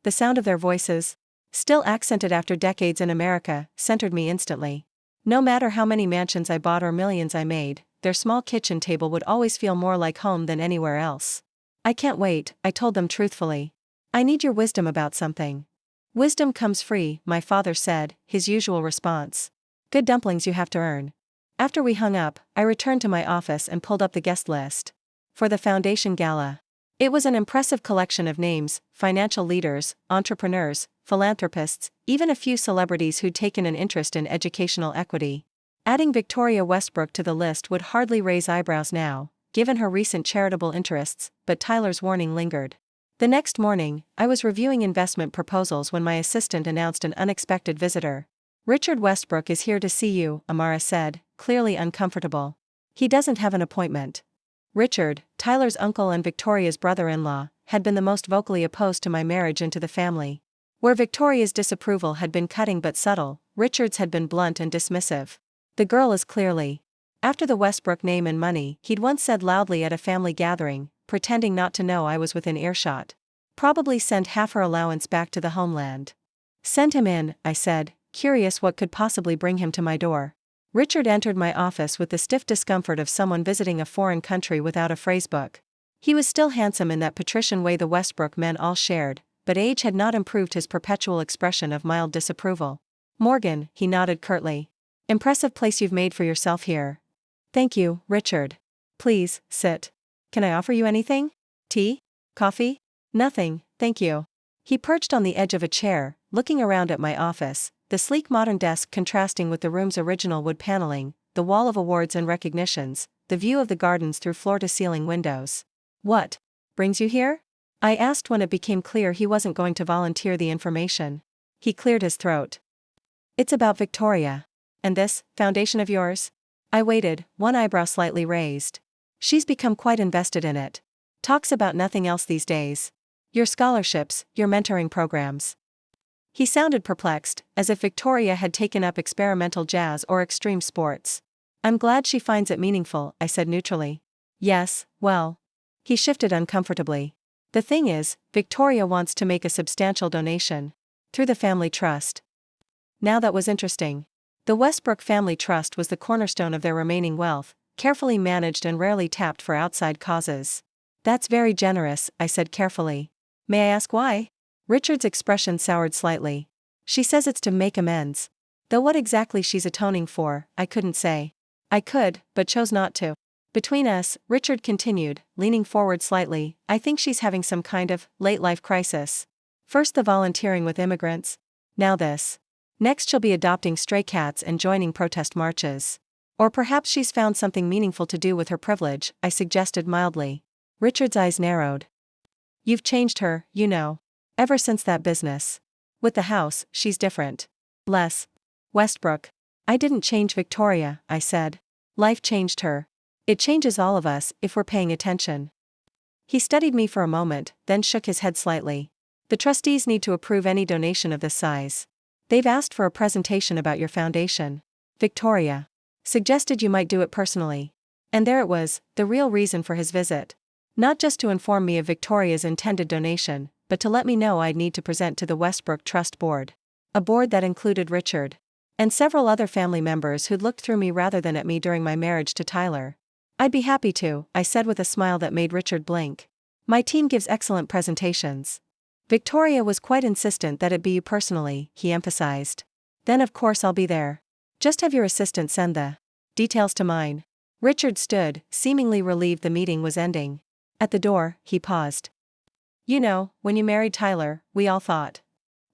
Speaker 1: The sound of their voices, still accented after decades in America, centered me instantly. No matter how many mansions I bought or millions I made, their small kitchen table would always feel more like home than anywhere else. I can't wait, I told them truthfully. I need your wisdom about something. Wisdom comes free, my father said, his usual response. Good dumplings you have to earn. After we hung up, I returned to my office and pulled up the guest list. For the foundation gala. It was an impressive collection of names, financial leaders, entrepreneurs, philanthropists, even a few celebrities who'd taken an interest in educational equity. Adding Victoria Westbrook to the list would hardly raise eyebrows now, given her recent charitable interests, but Tyler's warning lingered. The next morning, I was reviewing investment proposals when my assistant announced an unexpected visitor. Richard Westbrook is here to see you, Amara said, clearly uncomfortable. He doesn't have an appointment. Richard, Tyler's uncle and Victoria's brother-in-law, had been the most vocally opposed to my marriage into the family. Where Victoria's disapproval had been cutting but subtle, Richard's had been blunt and dismissive. The girl is clearly after the Westbrook name and money, he'd once said loudly at a family gathering, pretending not to know I was within earshot. Probably send half her allowance back to the homeland. Send him in, I said, curious what could possibly bring him to my door. Richard entered my office with the stiff discomfort of someone visiting a foreign country without a phrasebook. He was still handsome in that patrician way the Westbrook men all shared, but age had not improved his perpetual expression of mild disapproval. Morgan, he nodded curtly. Impressive place you've made for yourself here. Thank you, Richard. Please, sit. Can I offer you anything? Tea? Coffee? Nothing, thank you. He perched on the edge of a chair, looking around at my office, the sleek modern desk contrasting with the room's original wood paneling, the wall of awards and recognitions, the view of the gardens through floor-to-ceiling windows. What brings you here? I asked when it became clear he wasn't going to volunteer the information. He cleared his throat. It's about Victoria. And this foundation of yours? I waited, one eyebrow slightly raised. She's become quite invested in it. Talks about nothing else these days. Your scholarships, your mentoring programs. He sounded perplexed, as if Victoria had taken up experimental jazz or extreme sports. I'm glad she finds it meaningful, I said neutrally. Yes, well. He shifted uncomfortably. The thing is, Victoria wants to make a substantial donation. Through the family trust. Now that was interesting. The Westbrook family trust was the cornerstone of their remaining wealth, carefully managed and rarely tapped for outside causes. That's very generous, I said carefully. May I ask why? Richard's expression soured slightly. She says it's to make amends. Though what exactly she's atoning for, I couldn't say. I could, but chose not to. Between us, Richard continued, leaning forward slightly, I think she's having some kind of late-life crisis. First the volunteering with immigrants. Now this. Next she'll be adopting stray cats and joining protest marches. Or perhaps she's found something meaningful to do with her privilege, I suggested mildly. Richard's eyes narrowed. You've changed her, you know. Ever since that business. With the house, she's different. Less. Westbrook. I didn't change Victoria, I said. Life changed her. It changes all of us, if we're paying attention. He studied me for a moment, then shook his head slightly. The trustees need to approve any donation of this size. They've asked for a presentation about your foundation. Victoria. Suggested you might do it personally. And there it was, the real reason for his visit. Not just to inform me of Victoria's intended donation, but to let me know I'd need to present to the Westbrook Trust Board. A board that included Richard. And several other family members who'd looked through me rather than at me during my marriage to Tyler. I'd be happy to, I said with a smile that made Richard blink. My team gives excellent presentations. Victoria was quite insistent that it be you personally, he emphasized. Then of course I'll be there. Just have your assistant send the details to mine. Richard stood, seemingly relieved the meeting was ending. At the door, he paused. You know, when you married Tyler, we all thought.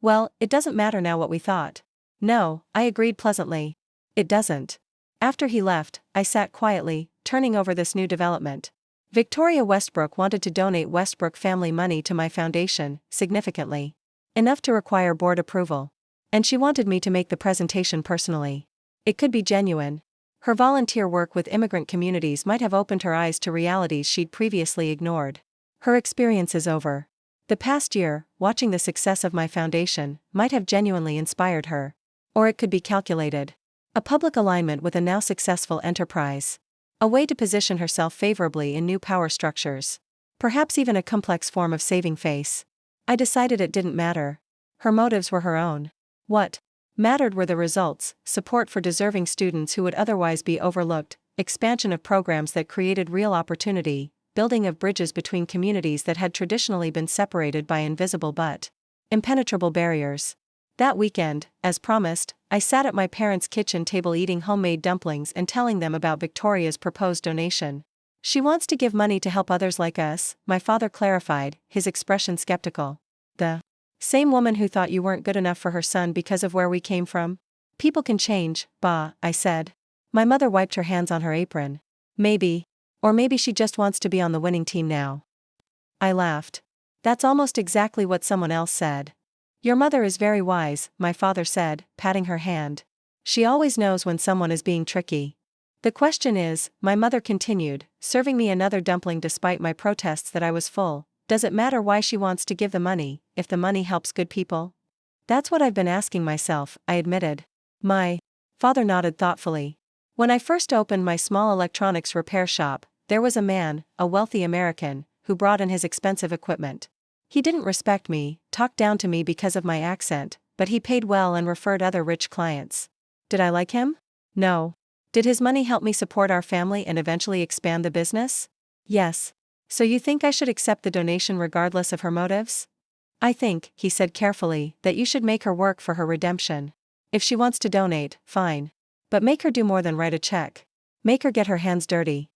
Speaker 1: Well, it doesn't matter now what we thought. No, I agreed pleasantly. It doesn't. After he left, I sat quietly, turning over this new development. Victoria Westbrook wanted to donate Westbrook family money to my foundation, significantly. Enough to require board approval. And she wanted me to make the presentation personally. It could be genuine. Her volunteer work with immigrant communities might have opened her eyes to realities she'd previously ignored. Her experience is over. The past year, watching the success of my foundation, might have genuinely inspired her. Or it could be calculated. A public alignment with a now successful enterprise. A way to position herself favorably in new power structures. Perhaps even a complex form of saving face. I decided it didn't matter. Her motives were her own. What mattered were the results: support for deserving students who would otherwise be overlooked, expansion of programs that created real opportunity, building of bridges between communities that had traditionally been separated by invisible but impenetrable barriers. That weekend, as promised, I sat at my parents' kitchen table eating homemade dumplings and telling them about Victoria's proposed donation. She wants to give money to help others like us, my father clarified, his expression skeptical. The same woman who thought you weren't good enough for her son because of where we came from? People can change, bah, I said. My mother wiped her hands on her apron. Maybe. Or maybe she just wants to be on the winning team now. I laughed. That's almost exactly what someone else said. Your mother is very wise, my father said, patting her hand. She always knows when someone is being tricky. The question is, my mother continued, serving me another dumpling despite my protests that I was full, does it matter why she wants to give the money, if the money helps good people? That's what I've been asking myself, I admitted. My father nodded thoughtfully. When I first opened my small electronics repair shop, there was a man, a wealthy American, who brought in his expensive equipment. He didn't respect me, talked down to me because of my accent, but he paid well and referred other rich clients. Did I like him? No. Did his money help me support our family and eventually expand the business? Yes. So you think I should accept the donation regardless of her motives? I think, he said carefully, that you should make her work for her redemption. If she wants to donate, fine. But make her do more than write a check. Make her get her hands dirty.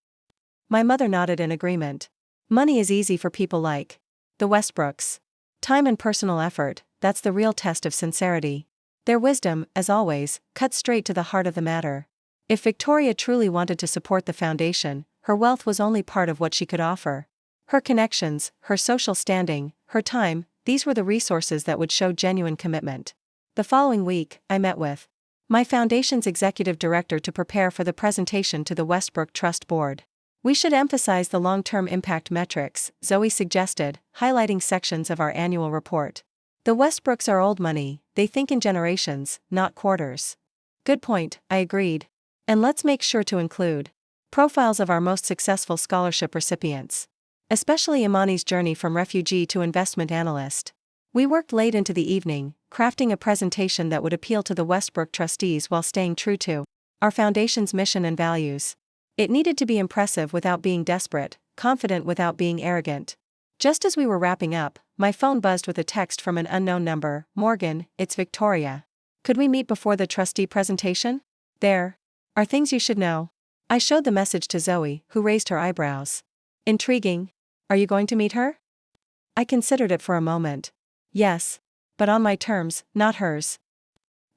Speaker 1: My mother nodded in agreement. Money is easy for people like the Westbrooks. Time and personal effort, that's the real test of sincerity. Their wisdom, as always, cut straight to the heart of the matter. If Victoria truly wanted to support the foundation, her wealth was only part of what she could offer. Her connections, her social standing, her time, these were the resources that would show genuine commitment. The following week, I met with my foundation's executive director to prepare for the presentation to the Westbrook Trust Board. We should emphasize the long-term impact metrics, Zoe suggested, highlighting sections of our annual report. The Westbrooks are old money, they think in generations, not quarters. Good point, I agreed. And let's make sure to include profiles of our most successful scholarship recipients. Especially Imani's journey from refugee to investment analyst. We worked late into the evening, crafting a presentation that would appeal to the Westbrook trustees while staying true to our foundation's mission and values. It needed to be impressive without being desperate, confident without being arrogant. Just as we were wrapping up, my phone buzzed with a text from an unknown number. "Morgan, it's Victoria. Could we meet before the trustee presentation? There are things you should know." I showed the message to Zoe, who raised her eyebrows. "Intriguing. Are you going to meet her?" I considered it for a moment. "Yes. But on my terms, not hers."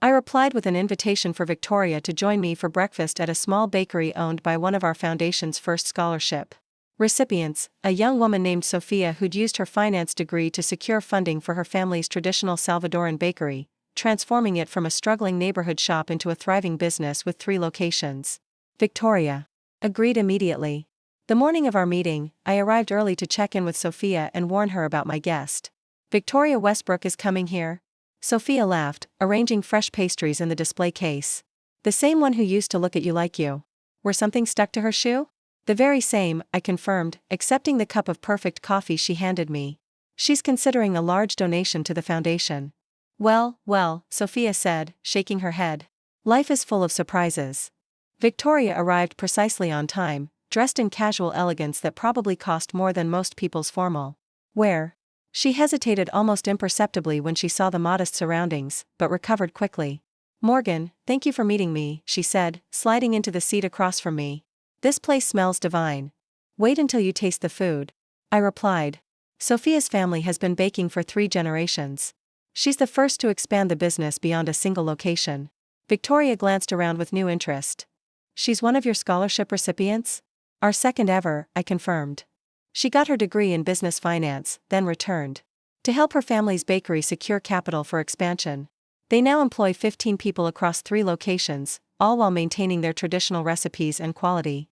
Speaker 1: I replied with an invitation for Victoria to join me for breakfast at a small bakery owned by one of our foundation's first scholarship recipients, a young woman named Sophia who'd used her finance degree to secure funding for her family's traditional Salvadoran bakery, transforming it from a struggling neighborhood shop into a thriving business with 3 locations. Victoria agreed immediately. The morning of our meeting, I arrived early to check in with Sophia and warn her about my guest. "Victoria Westbrook is coming here." Sophia laughed, arranging fresh pastries in the display case. "The same one who used to look at you like you were something stuck to her shoe?" "The very same," I confirmed, accepting the cup of perfect coffee she handed me. "She's considering a large donation to the foundation." Well, Sophia said, shaking her head. "Life is full of surprises." Victoria arrived precisely on time, dressed in casual elegance that probably cost more than most people's formal wear. She hesitated almost imperceptibly when she saw the modest surroundings, but recovered quickly. "Morgan, thank you for meeting me," she said, sliding into the seat across from me. "This place smells divine." "Wait until you taste the food," I replied. Sophia's family has been baking for 3 generations. She's the first to expand the business beyond a single location. Victoria glanced around with new interest. "She's one of your scholarship recipients?" "Our second ever," I confirmed. She got her degree in business finance, then returned to help her family's bakery secure capital for expansion. They now employ 15 people across 3 locations, all while maintaining their traditional recipes and quality.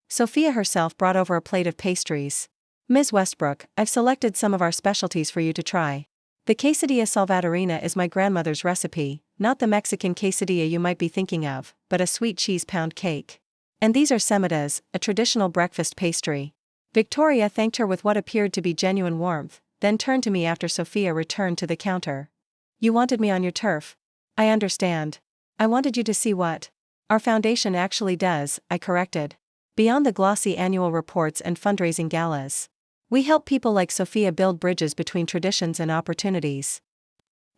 Speaker 1: Sophia herself brought over a plate of pastries. "Ms. Westbrook, I've selected some of our specialties for you to try. The quesadilla salvadoreña is my grandmother's recipe, not the Mexican quesadilla you might be thinking of, but a sweet cheese pound cake. And these are semitas, a traditional breakfast pastry." Victoria thanked her with what appeared to be genuine warmth, then turned to me after Sophia returned to the counter. "You wanted me on your turf. I understand. I wanted you to see what our foundation actually does," I corrected. "Beyond the glossy annual reports and fundraising galas, we help people like Sophia build bridges between traditions and opportunities."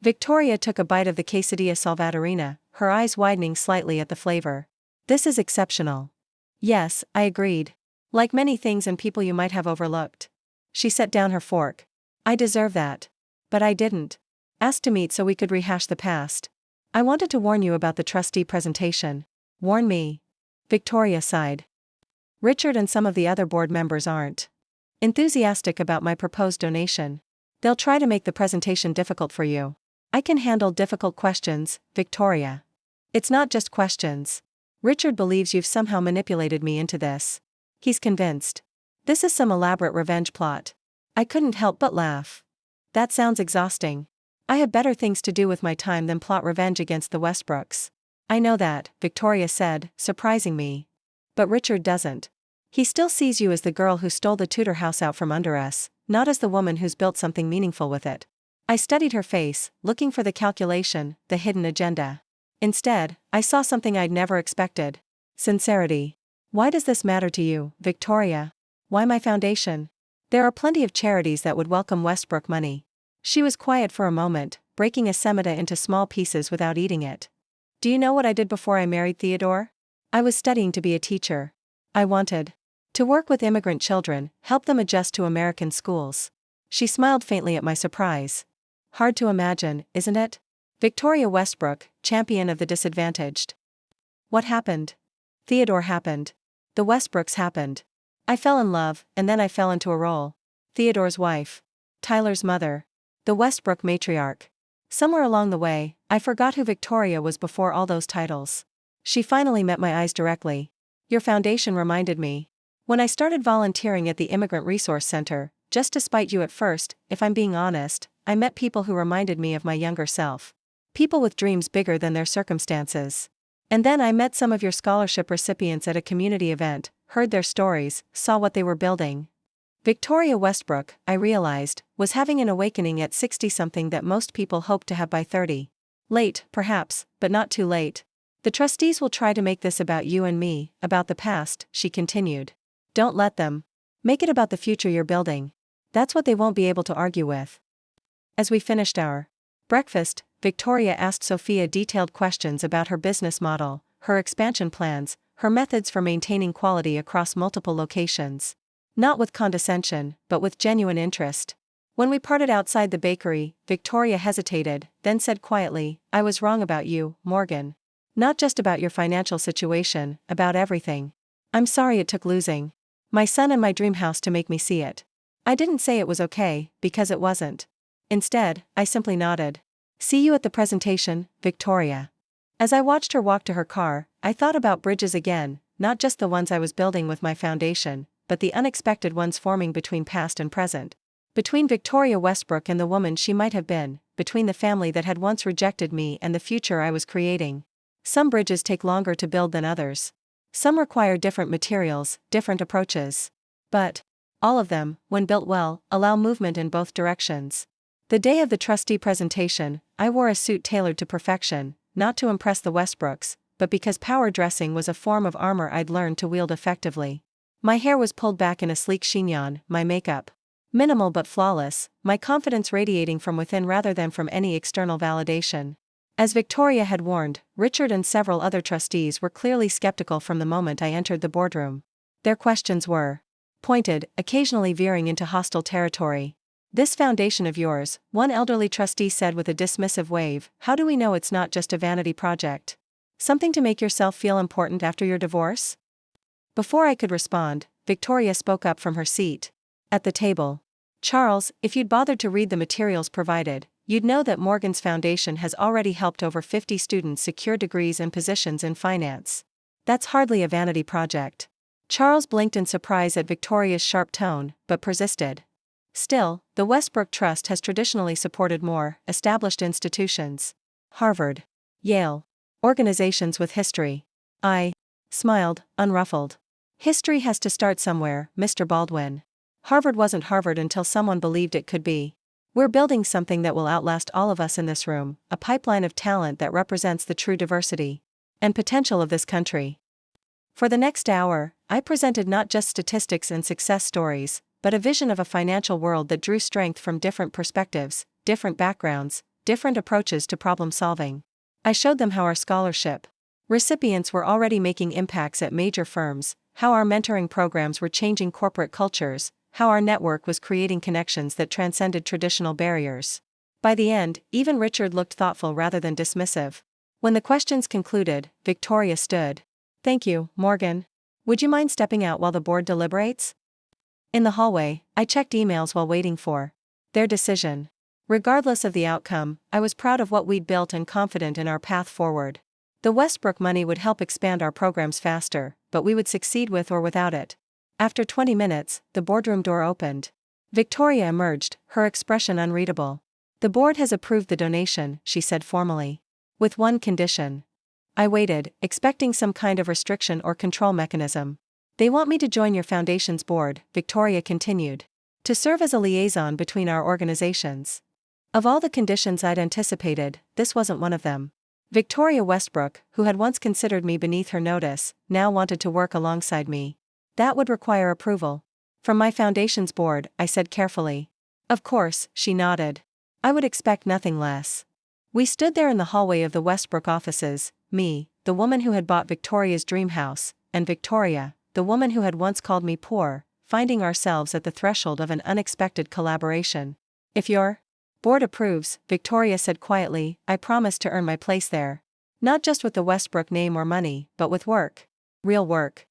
Speaker 1: Victoria took a bite of the quesadilla salvadoreña, her eyes widening slightly at the flavor. "This is exceptional." "Yes," I agreed. "Like many things and people you might have overlooked." She set down her fork. "I deserve that. But I didn't ask to meet so we could rehash the past. I wanted to warn you about the trustee presentation." "Warn me?" Victoria sighed. "Richard and some of the other board members aren't enthusiastic about my proposed donation. They'll try to make the presentation difficult for you." "I can handle difficult questions, Victoria. It's not just questions. Richard believes you've somehow manipulated me into this. He's convinced this is some elaborate revenge plot." I couldn't help but laugh. "That sounds exhausting. I have better things to do with my time than plot revenge against the Westbrooks." "I know that," Victoria said, surprising me. "But Richard doesn't. He still sees you as the girl who stole the Tudor house out from under us, not as the woman who's built something meaningful with it." I studied her face, looking for the calculation, the hidden agenda. Instead, I saw something I'd never expected. Sincerity. "Why does this matter to you, Victoria? Why my foundation? There are plenty of charities that would welcome Westbrook money." She was quiet for a moment, breaking a semita into small pieces without eating it. "Do you know what I did before I married Theodore? I was studying to be a teacher. I wanted to work with immigrant children, help them adjust to American schools." She smiled faintly at my surprise. "Hard to imagine, isn't it? Victoria Westbrook, champion of the disadvantaged." "What happened?" "Theodore happened. The Westbrooks happened. I fell in love, and then I fell into a role. Theodore's wife. Tyler's mother. The Westbrook matriarch. Somewhere along the way, I forgot who Victoria was before all those titles." She finally met my eyes directly. "Your foundation reminded me. When I started volunteering at the Immigrant Resource Center, just to spite you at first, if I'm being honest, I met people who reminded me of my younger self. People with dreams bigger than their circumstances. And then I met some of your scholarship recipients at a community event, heard their stories, saw what they were building. Victoria Westbrook, I realized, was having an awakening at 60-something that most people hope to have by 30. Late, perhaps, but not too late. The trustees will try to make this about you and me, about the past, she continued. Don't let them. Make it about the future you're building. That's what they won't be able to argue with. As we finished our breakfast, Victoria asked Sophia detailed questions about her business model, her expansion plans, her methods for maintaining quality across multiple locations. Not with condescension, but with genuine interest. When we parted outside the bakery, Victoria hesitated, then said quietly, I was wrong about you, Morgan. Not just about your financial situation, about everything. I'm sorry it took losing my son and my dream house to make me see it. I didn't say it was okay, because it wasn't. Instead, I simply nodded. See you at the presentation, Victoria. As I watched her walk to her car, I thought about bridges again, not just the ones I was building with my foundation, but the unexpected ones forming between past and present. Between Victoria Westbrook and the woman she might have been, between the family that had once rejected me and the future I was creating. Some bridges take longer to build than others. Some require different materials, different approaches. But all of them, when built well, allow movement in both directions. The day of the trustee presentation, I wore a suit tailored to perfection, not to impress the Westbrooks, but because power dressing was a form of armor I'd learned to wield effectively. My hair was pulled back in a sleek chignon, my makeup minimal but flawless, my confidence radiating from within rather than from any external validation. As Victoria had warned, Richard and several other trustees were clearly skeptical from the moment I entered the boardroom. Their questions were pointed, occasionally veering into hostile territory. This foundation of yours, one elderly trustee said with a dismissive wave, how do we know it's not just a vanity project? Something to make yourself feel important after your divorce? Before I could respond, Victoria spoke up from her seat at the table. Charles, if you'd bothered to read the materials provided, you'd know that Morgan's foundation has already helped over 50 students secure degrees and positions in finance. That's hardly a vanity project. Charles blinked in surprise at Victoria's sharp tone, but persisted. Still, the Westbrook Trust has traditionally supported more established institutions. Harvard, Yale, organizations with history. I smiled, unruffled. History has to start somewhere, Mr. Baldwin. Harvard wasn't Harvard until someone believed it could be. We're building something that will outlast all of us in this room, a pipeline of talent that represents the true diversity and potential of this country. For the next hour, I presented not just statistics and success stories, but a vision of a financial world that drew strength from different perspectives, different backgrounds, different approaches to problem solving. I showed them how our scholarship recipients were already making impacts at major firms, how our mentoring programs were changing corporate cultures, how our network was creating connections that transcended traditional barriers. By the end, even Richard looked thoughtful rather than dismissive. When the questions concluded, Victoria stood. Thank you, Morgan. Would you mind stepping out while the board deliberates? In the hallway, I checked emails while waiting for their decision. Regardless of the outcome, I was proud of what we'd built and confident in our path forward. The Westbrook money would help expand our programs faster, but we would succeed with or without it. After 20 minutes, the boardroom door opened. Victoria emerged, her expression unreadable. The board has approved the donation, she said formally. With one condition. I waited, expecting some kind of restriction or control mechanism. They want me to join your foundation's board, Victoria continued. To serve as a liaison between our organizations. Of all the conditions I'd anticipated, this wasn't one of them. Victoria Westbrook, who had once considered me beneath her notice, now wanted to work alongside me. That would require approval. From my foundation's board, I said carefully. Of course, she nodded. I would expect nothing less. We stood there in the hallway of the Westbrook offices, me, the woman who had bought Victoria's dream house, and Victoria, the woman who had once called me poor, finding ourselves at the threshold of an unexpected collaboration. If your board approves, Victoria said quietly, I promise to earn my place there. Not just with the Westbrook name or money, but with work. Real work.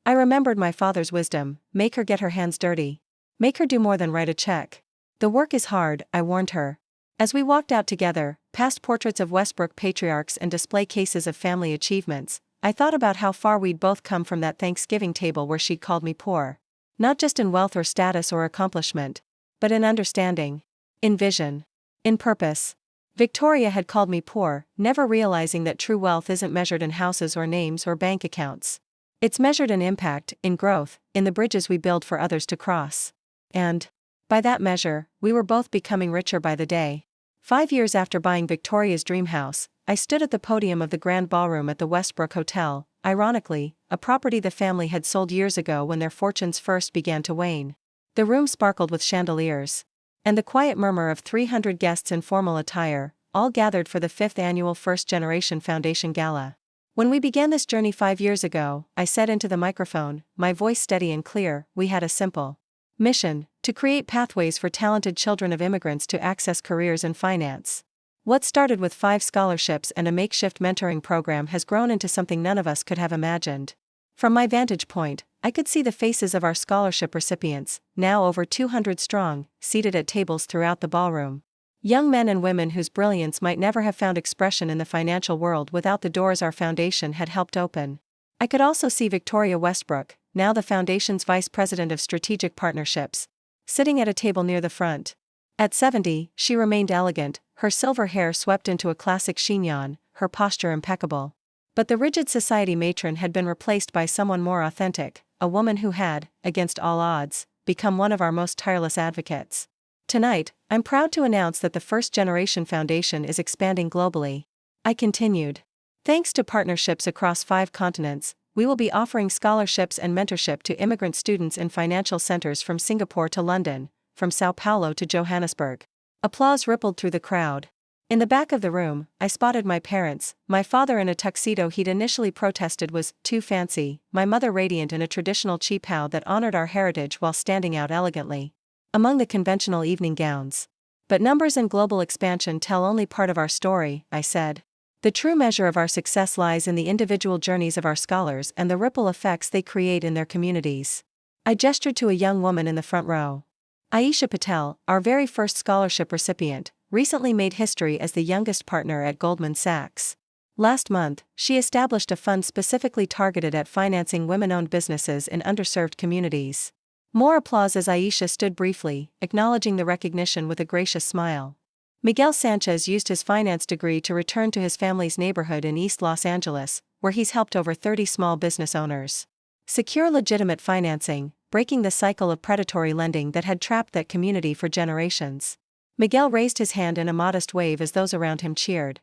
Speaker 1: I remembered my father's wisdom, make her get her hands dirty. Make her do more than write a check. The work is hard, I warned her. As we walked out together, past portraits of Westbrook patriarchs and display cases of family achievements, I thought about how far we'd both come from that Thanksgiving table where she'd called me poor. Not just in wealth or status or accomplishment, but in understanding, in vision, in purpose. Victoria had called me poor, never realizing that true wealth isn't measured in houses or names or bank accounts. It's measured in impact, in growth, in the bridges we build for others to cross. And, by that measure, we were both becoming richer by the day. 5 years after buying Victoria's dream house, I stood at the podium of the grand ballroom at the Westbrook Hotel, ironically, a property the family had sold years ago when their fortunes first began to wane. The room sparkled with chandeliers. And the quiet murmur of 300 guests in formal attire, all gathered for the 5th annual First Generation Foundation Gala. When we began this journey 5 years ago, I said into the microphone, my voice steady and clear, we had a simple mission: to create pathways for talented children of immigrants to access careers in finance. What started with 5 scholarships and a makeshift mentoring program has grown into something none of us could have imagined. From my vantage point, I could see the faces of our scholarship recipients, now over 200 strong, seated at tables throughout the ballroom. Young men and women whose brilliance might never have found expression in the financial world without the doors our foundation had helped open. I could also see Victoria Westbrook, now the foundation's Vice President of Strategic Partnerships, sitting at a table near the front. At 70, she remained elegant, her silver hair swept into a classic chignon, her posture impeccable. But the rigid society matron had been replaced by someone more authentic, a woman who had, against all odds, become one of our most tireless advocates. Tonight, I'm proud to announce that the First Generation Foundation is expanding globally. I continued. Thanks to partnerships across 5 continents, we will be offering scholarships and mentorship to immigrant students in financial centers from Singapore to London, from Sao Paulo to Johannesburg. Applause rippled through the crowd. In the back of the room, I spotted my parents, my father in a tuxedo he'd initially protested was too fancy, my mother radiant in a traditional cheapao that honored our heritage while standing out elegantly among the conventional evening gowns. But numbers and global expansion tell only part of our story, I said. The true measure of our success lies in the individual journeys of our scholars and the ripple effects they create in their communities. I gestured to a young woman in the front row. Aisha Patel, our very first scholarship recipient, recently made history as the youngest partner at Goldman Sachs. Last month, she established a fund specifically targeted at financing women-owned businesses in underserved communities. More applause as Aisha stood briefly, acknowledging the recognition with a gracious smile. Miguel Sanchez used his finance degree to return to his family's neighborhood in East Los Angeles, where he's helped over 30 small business owners secure legitimate financing, breaking the cycle of predatory lending that had trapped that community for generations. Miguel raised his hand in a modest wave as those around him cheered.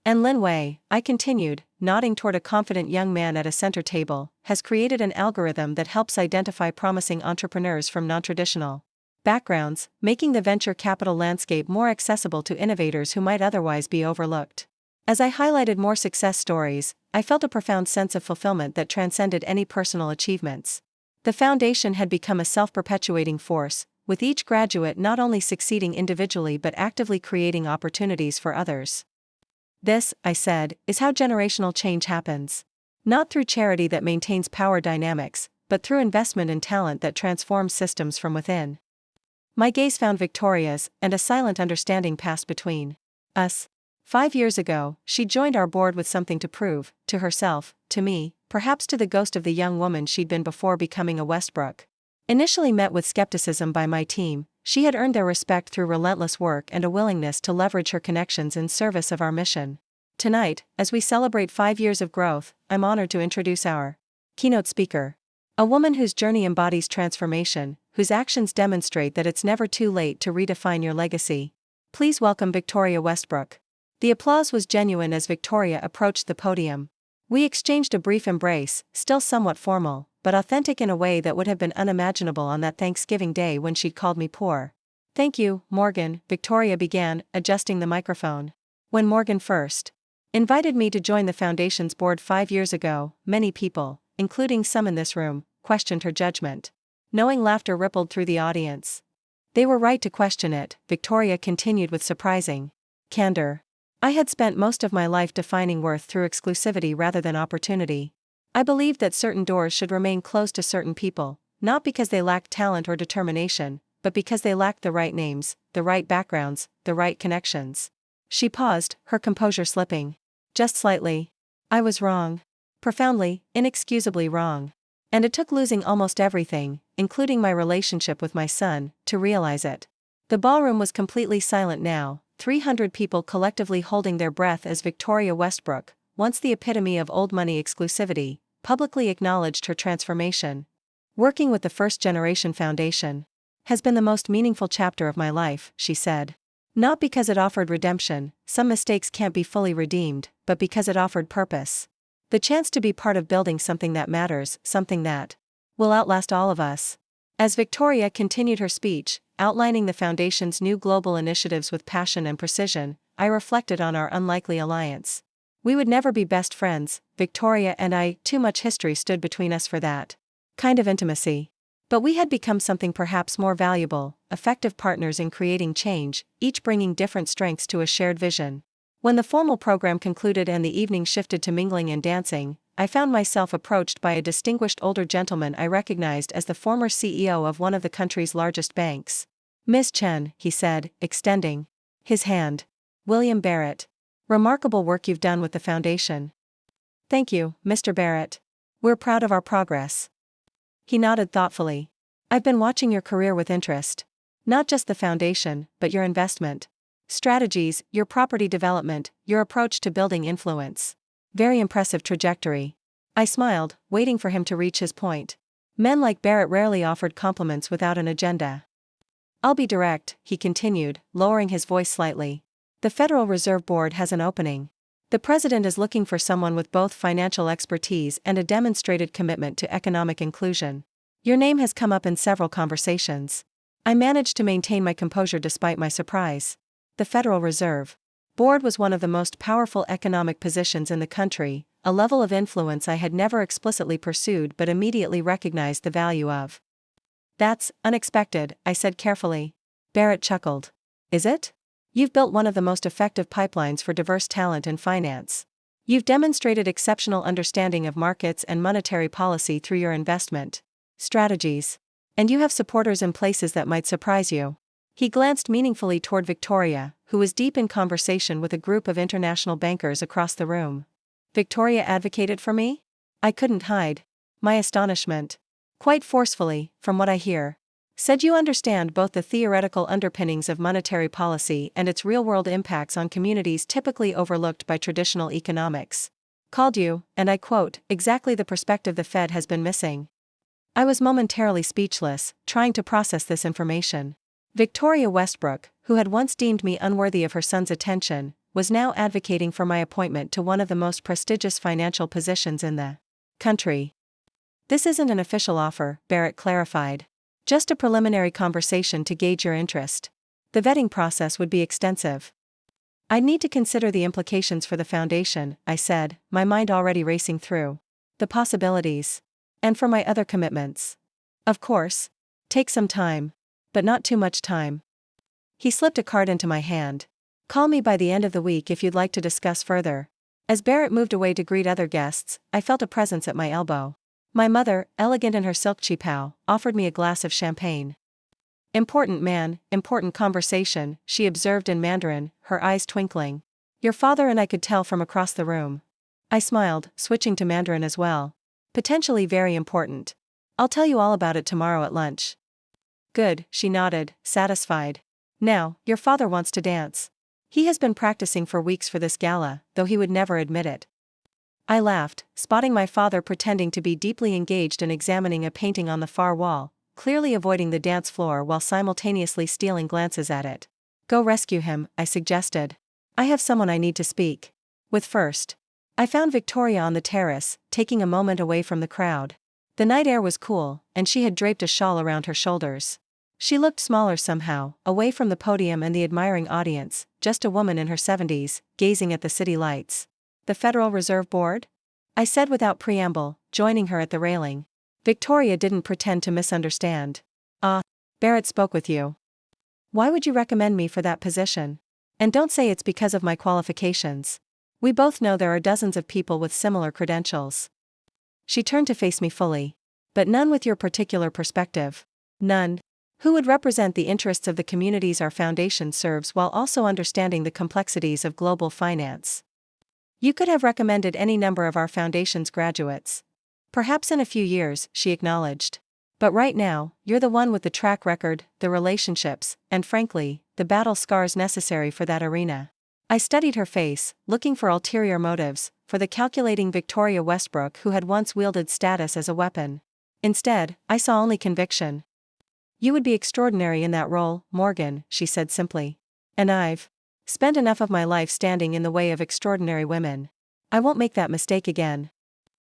Speaker 1: And Lin Wei, I continued, nodding toward a confident young man at a center table, has created an algorithm that helps identify promising entrepreneurs from non-traditional backgrounds, making the venture capital landscape more accessible to innovators who might otherwise be overlooked. As I highlighted more success stories, I felt a profound sense of fulfillment that transcended any personal achievements. The foundation had become a self-perpetuating force, with each graduate not only succeeding individually but actively creating opportunities for others. This, I said, is how generational change happens. Not through charity that maintains power dynamics, but through investment in talent that transforms systems from within. My gaze found Victoria's, and a silent understanding passed between us. 5 years ago, she joined our board with something to prove, to herself, to me, perhaps to the ghost of the young woman she'd been before becoming a Westbrook. Initially met with skepticism by my team, she had earned their respect through relentless work and a willingness to leverage her connections in service of our mission. Tonight, as we celebrate 5 years of growth, I'm honored to introduce our keynote speaker. A woman whose journey embodies transformation, whose actions demonstrate that it's never too late to redefine your legacy. Please welcome Victoria Westbrook. The applause was genuine as Victoria approached the podium. We exchanged a brief embrace, still somewhat formal, but authentic in a way that would have been unimaginable on that Thanksgiving day when she'd called me poor. Thank you, Morgan, Victoria began, adjusting the microphone. When Morgan first invited me to join the foundation's board 5 years ago, many people, including some in this room, questioned her judgment. Knowing laughter rippled through the audience. They were right to question it, Victoria continued with surprising candor. I had spent most of my life defining worth through exclusivity rather than opportunity. I believed that certain doors should remain closed to certain people, not because they lacked talent or determination, but because they lacked the right names, the right backgrounds, the right connections. She paused, her composure slipping. Just slightly. I was wrong. Profoundly, inexcusably wrong. And it took losing almost everything, including my relationship with my son, to realize it. The ballroom was completely silent now, 300 people collectively holding their breath as Victoria Westbrook, once the epitome of old money exclusivity, publicly acknowledged her transformation. Working with the First Generation Foundation has been the most meaningful chapter of my life, she said. Not because it offered redemption, some mistakes can't be fully redeemed, but because it offered purpose. The chance to be part of building something that matters, something that will outlast all of us. As Victoria continued her speech, outlining the Foundation's new global initiatives with passion and precision, I reflected on our unlikely alliance. We would never be best friends, Victoria and I. Too much history stood between us for that kind of intimacy. But we had become something perhaps more valuable, effective partners in creating change, each bringing different strengths to a shared vision. When the formal program concluded and the evening shifted to mingling and dancing, I found myself approached by a distinguished older gentleman I recognized as the former CEO of one of the country's largest banks. "Ms. Chen," he said, extending his hand. "William Barrett. Remarkable work you've done with the foundation." "Thank you, Mr. Barrett. We're proud of our progress." He nodded thoughtfully. "I've been watching your career with interest. Not just the foundation, but your investment strategies, your property development, your approach to building influence. Very impressive trajectory." I smiled, waiting for him to reach his point. Men like Barrett rarely offered compliments without an agenda. "I'll be direct," he continued, lowering his voice slightly. "The Federal Reserve Board has an opening. The president is looking for someone with both financial expertise and a demonstrated commitment to economic inclusion. Your name has come up in several conversations." I managed to maintain my composure despite my surprise. The Federal Reserve Board was one of the most powerful economic positions in the country, a level of influence I had never explicitly pursued but immediately recognized the value of. "That's unexpected," I said carefully. Barrett chuckled. "Is it? You've built one of the most effective pipelines for diverse talent in finance. You've demonstrated exceptional understanding of markets and monetary policy through your investment strategies. And you have supporters in places that might surprise you." He glanced meaningfully toward Victoria, who was deep in conversation with a group of international bankers across the room. "Victoria advocated for me?" I couldn't hide my astonishment. "Quite forcefully, from what I hear. Said you understand both the theoretical underpinnings of monetary policy and its real-world impacts on communities typically overlooked by traditional economics. Called you, and I quote, exactly the perspective the Fed has been missing." I was momentarily speechless, trying to process this information. Victoria Westbrook, who had once deemed me unworthy of her son's attention, was now advocating for my appointment to one of the most prestigious financial positions in the country. "This isn't an official offer," Barrett clarified. "Just a preliminary conversation to gauge your interest. The vetting process would be extensive." "I'd need to consider the implications for the foundation," I said, my mind already racing through the possibilities. "And for my other commitments. Of course. Take some time. But not too much time." He slipped a card into my hand. "Call me by the end of the week if you'd like to discuss further." As Barrett moved away to greet other guests, I felt a presence at my elbow. My mother, elegant in her silk qipao, offered me a glass of champagne. "Important man, important conversation," she observed in Mandarin, her eyes twinkling. "Your father and I could tell from across the room." I smiled, switching to Mandarin as well. "Potentially very important. I'll tell you all about it tomorrow at lunch." "Good," she nodded, satisfied. "Now, your father wants to dance. He has been practicing for weeks for this gala, though he would never admit it." I laughed, spotting my father pretending to be deeply engaged in examining a painting on the far wall, clearly avoiding the dance floor while simultaneously stealing glances at it. "Go rescue him," I suggested. "I have someone I need to speak with first." I found Victoria on the terrace, taking a moment away from the crowd. The night air was cool, and she had draped a shawl around her shoulders. She looked smaller somehow, away from the podium and the admiring audience, just a woman in her 70s, gazing at the city lights. "The Federal Reserve Board?" I said without preamble, joining her at the railing. Victoria didn't pretend to misunderstand. Barrett spoke with you. Why would you recommend me for that position? And don't say it's because of my qualifications. We both know there are dozens of people with similar credentials." She turned to face me fully. "But none with your particular perspective. None who would represent the interests of the communities our foundation serves while also understanding the complexities of global finance. You could have recommended any number of our foundation's graduates. Perhaps in a few years," she acknowledged. "But right now, you're the one with the track record, the relationships, and frankly, the battle scars necessary for that arena." I studied her face, looking for ulterior motives, for the calculating Victoria Westbrook who had once wielded status as a weapon. Instead, I saw only conviction. "You would be extraordinary in that role, Morgan," she said simply. "And I've spent enough of my life standing in the way of extraordinary women. I won't make that mistake again."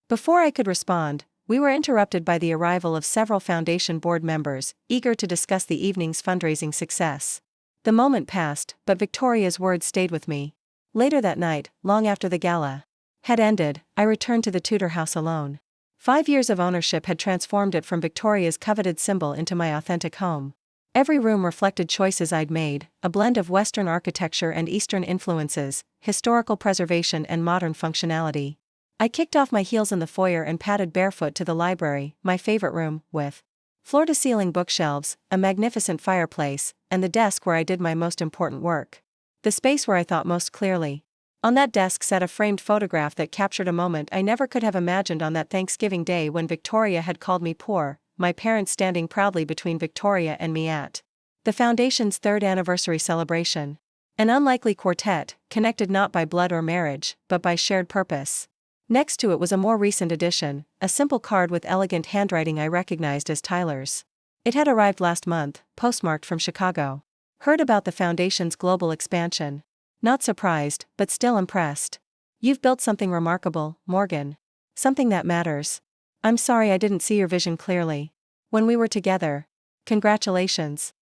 Speaker 1: Before I could respond, we were interrupted by the arrival of several Foundation board members, eager to discuss the evening's fundraising success. The moment passed, but Victoria's words stayed with me. Later that night, long after the gala had ended, I returned to the Tudor house alone. 5 years of ownership had transformed it from Victoria's coveted symbol into my authentic home. Every room reflected choices I'd made, a blend of Western architecture and Eastern influences, historical preservation and modern functionality. I kicked off my heels in the foyer and padded barefoot to the library, my favorite room, with floor-to-ceiling bookshelves, a magnificent fireplace, and the desk where I did my most important work. The space where I thought most clearly. On that desk sat a framed photograph that captured a moment I never could have imagined on that Thanksgiving day when Victoria had called me poor, my parents standing proudly between Victoria and me at the Foundation's 3rd anniversary celebration. An unlikely quartet, connected not by blood or marriage, but by shared purpose. Next to it was a more recent addition, a simple card with elegant handwriting I recognized as Tyler's. It had arrived last month, postmarked from Chicago. "Heard about the Foundation's global expansion. Not surprised, but still impressed. You've built something remarkable, Morgan. Something that matters. I'm sorry I didn't see your vision clearly when we were together. Congratulations."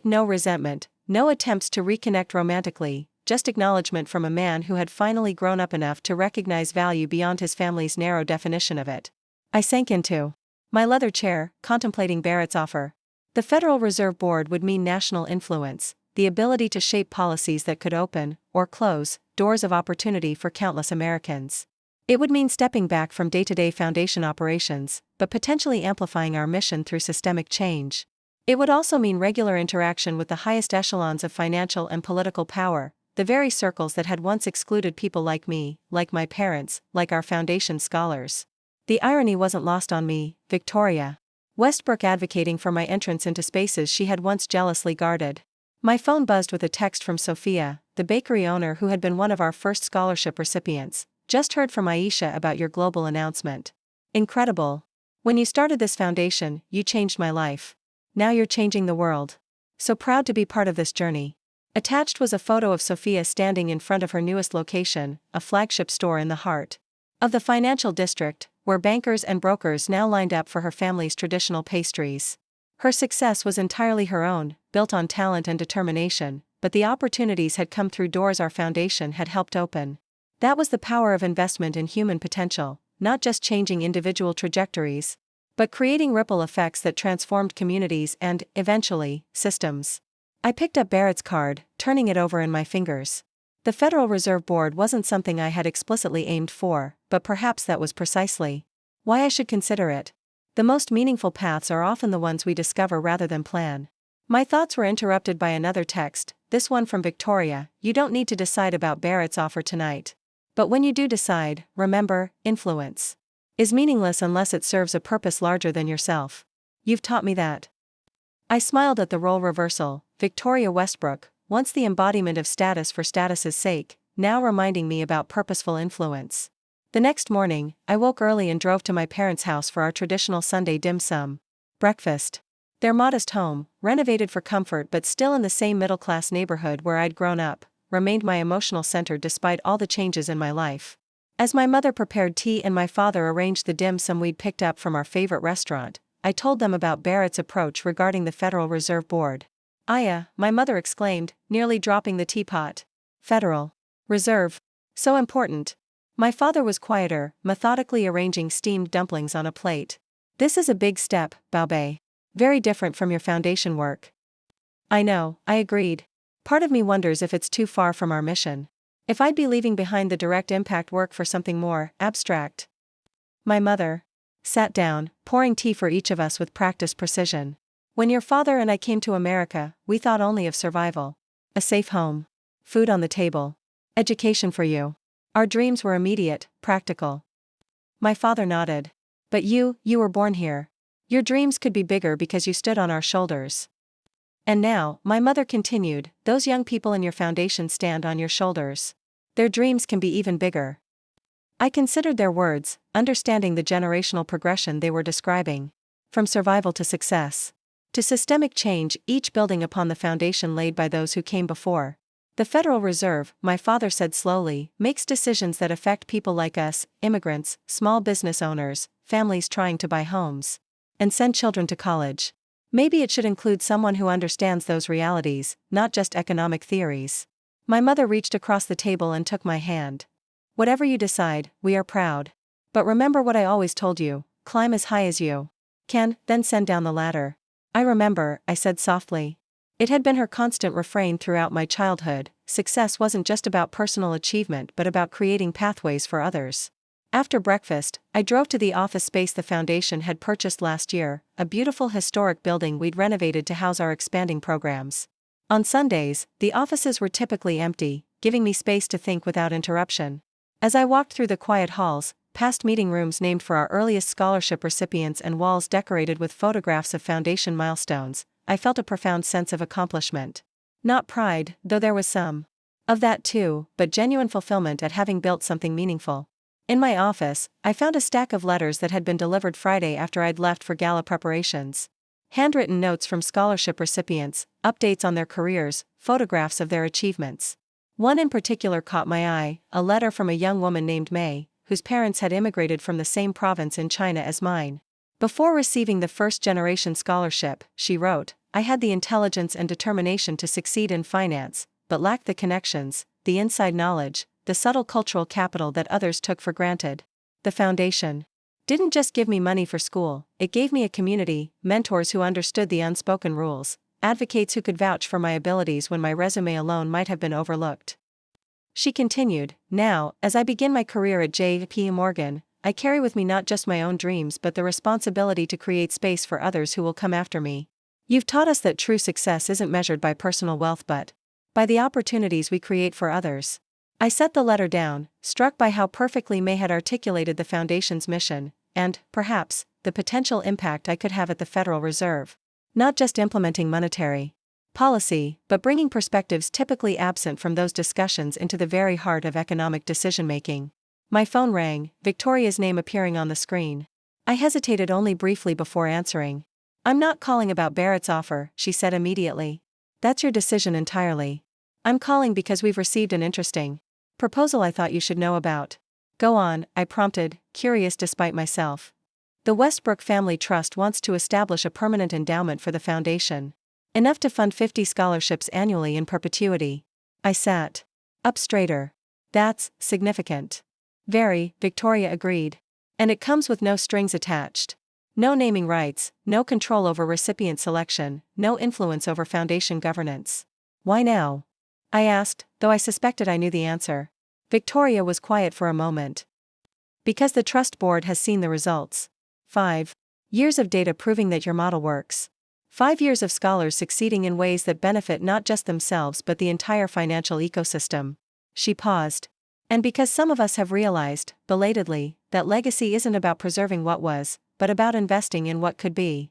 Speaker 1: No resentment, no attempts to reconnect romantically, just acknowledgement from a man who had finally grown up enough to recognize value beyond his family's narrow definition of it. I sank into my leather chair, contemplating Barrett's offer. The Federal Reserve Board would mean national influence, the ability to shape policies that could open, or close, doors of opportunity for countless Americans. It would mean stepping back from day-to-day Foundation operations, but potentially amplifying our mission through systemic change. It would also mean regular interaction with the highest echelons of financial and political power, the very circles that had once excluded people like me, like my parents, like our Foundation scholars. The irony wasn't lost on me, Victoria Westbrook advocating for my entrance into spaces she had once jealously guarded. My phone buzzed with a text from Sophia, the bakery owner who had been one of our first scholarship recipients. "Just heard from Aisha about your global announcement. Incredible. When you started this foundation, you changed my life. Now you're changing the world. So proud to be part of this journey." Attached was a photo of Sophia standing in front of her newest location, a flagship store in the heart of the financial district, where bankers and brokers now lined up for her family's traditional pastries. Her success was entirely her own, built on talent and determination, but the opportunities had come through doors our foundation had helped open. That was the power of investment in human potential, not just changing individual trajectories, but creating ripple effects that transformed communities and, eventually, systems. I picked up Barrett's card, turning it over in my fingers. The Federal Reserve Board wasn't something I had explicitly aimed for, but perhaps that was precisely why I should consider it. The most meaningful paths are often the ones we discover rather than plan. My thoughts were interrupted by another text, this one from Victoria. "You don't need to decide about Barrett's offer tonight. But when you do decide, remember, influence is meaningless unless it serves a purpose larger than yourself. You've taught me that." I smiled at the role reversal, Victoria Westbrook, once the embodiment of status for status's sake, now reminding me about purposeful influence. The next morning, I woke early and drove to my parents' house for our traditional Sunday dim sum breakfast. Their modest home, renovated for comfort but still in the same middle-class neighborhood where I'd grown up, remained my emotional center despite all the changes in my life. As my mother prepared tea and my father arranged the dim sum we'd picked up from our favorite restaurant, I told them about Barrett's approach regarding the Federal Reserve Board. "Aya," my mother exclaimed, nearly dropping the teapot. "Federal Reserve? So important." My father was quieter, methodically arranging steamed dumplings on a plate. "This is a big step, Baobei. Very different from your foundation work." "I know," I agreed. "Part of me wonders if it's too far from our mission. If I'd be leaving behind the direct impact work for something more abstract." My mother sat down, pouring tea for each of us with practiced precision. "When your father and I came to America, we thought only of survival. A safe home. Food on the table. Education for you. Our dreams were immediate, practical." My father nodded. "But you were born here. Your dreams could be bigger because you stood on our shoulders." And now, my mother continued, those young people in your foundation stand on your shoulders. Their dreams can be even bigger. I considered their words, understanding the generational progression they were describing. From survival to success. To systemic change, each building upon the foundation laid by those who came before. The Federal Reserve, my father said slowly, makes decisions that affect people like us, immigrants, small business owners, families trying to buy homes, and send children to college. Maybe it should include someone who understands those realities, not just economic theories. My mother reached across the table and took my hand. Whatever you decide, we are proud. But remember what I always told you, climb as high as you can, then send down the ladder. I remember, I said softly. It had been her constant refrain throughout my childhood, success wasn't just about personal achievement but about creating pathways for others. After breakfast, I drove to the office space the foundation had purchased last year, a beautiful historic building we'd renovated to house our expanding programs. On Sundays, the offices were typically empty, giving me space to think without interruption. As I walked through the quiet halls, past meeting rooms named for our earliest scholarship recipients and walls decorated with photographs of foundation milestones, I felt a profound sense of accomplishment. Not pride, though there was some of that too, but genuine fulfillment at having built something meaningful. In my office, I found a stack of letters that had been delivered Friday after I'd left for gala preparations. Handwritten notes from scholarship recipients, updates on their careers, photographs of their achievements. One in particular caught my eye, a letter from a young woman named May, whose parents had immigrated from the same province in China as mine. Before receiving the first-generation scholarship, she wrote, I had the intelligence and determination to succeed in finance, but lacked the connections, the inside knowledge, the subtle cultural capital that others took for granted. The foundation didn't just give me money for school, it gave me a community, mentors who understood the unspoken rules, advocates who could vouch for my abilities when my resume alone might have been overlooked. She continued, now, as I begin my career at J.P. Morgan, I carry with me not just my own dreams but the responsibility to create space for others who will come after me. You've taught us that true success isn't measured by personal wealth but by the opportunities we create for others. I set the letter down, struck by how perfectly May had articulated the Foundation's mission, and, perhaps, the potential impact I could have at the Federal Reserve. Not just implementing monetary policy, but bringing perspectives typically absent from those discussions into the very heart of economic decision-making. My phone rang, Victoria's name appearing on the screen. I hesitated only briefly before answering. I'm not calling about Barrett's offer, she said immediately. That's your decision entirely. I'm calling because we've received an interesting proposal I thought you should know about. Go on, I prompted, curious despite myself. The Westbrook Family Trust wants to establish a permanent endowment for the foundation. Enough to fund 50 scholarships annually in perpetuity. I sat up straighter. That's significant. Very, Victoria agreed. And it comes with no strings attached. No naming rights, no control over recipient selection, no influence over foundation governance. Why now? I asked, though I suspected I knew the answer. Victoria was quiet for a moment. Because the trust board has seen the results. 5 years of data proving that your model works. 5 years of scholars succeeding in ways that benefit not just themselves but the entire financial ecosystem. She paused. And because some of us have realized, belatedly, that legacy isn't about preserving what was, but about investing in what could be.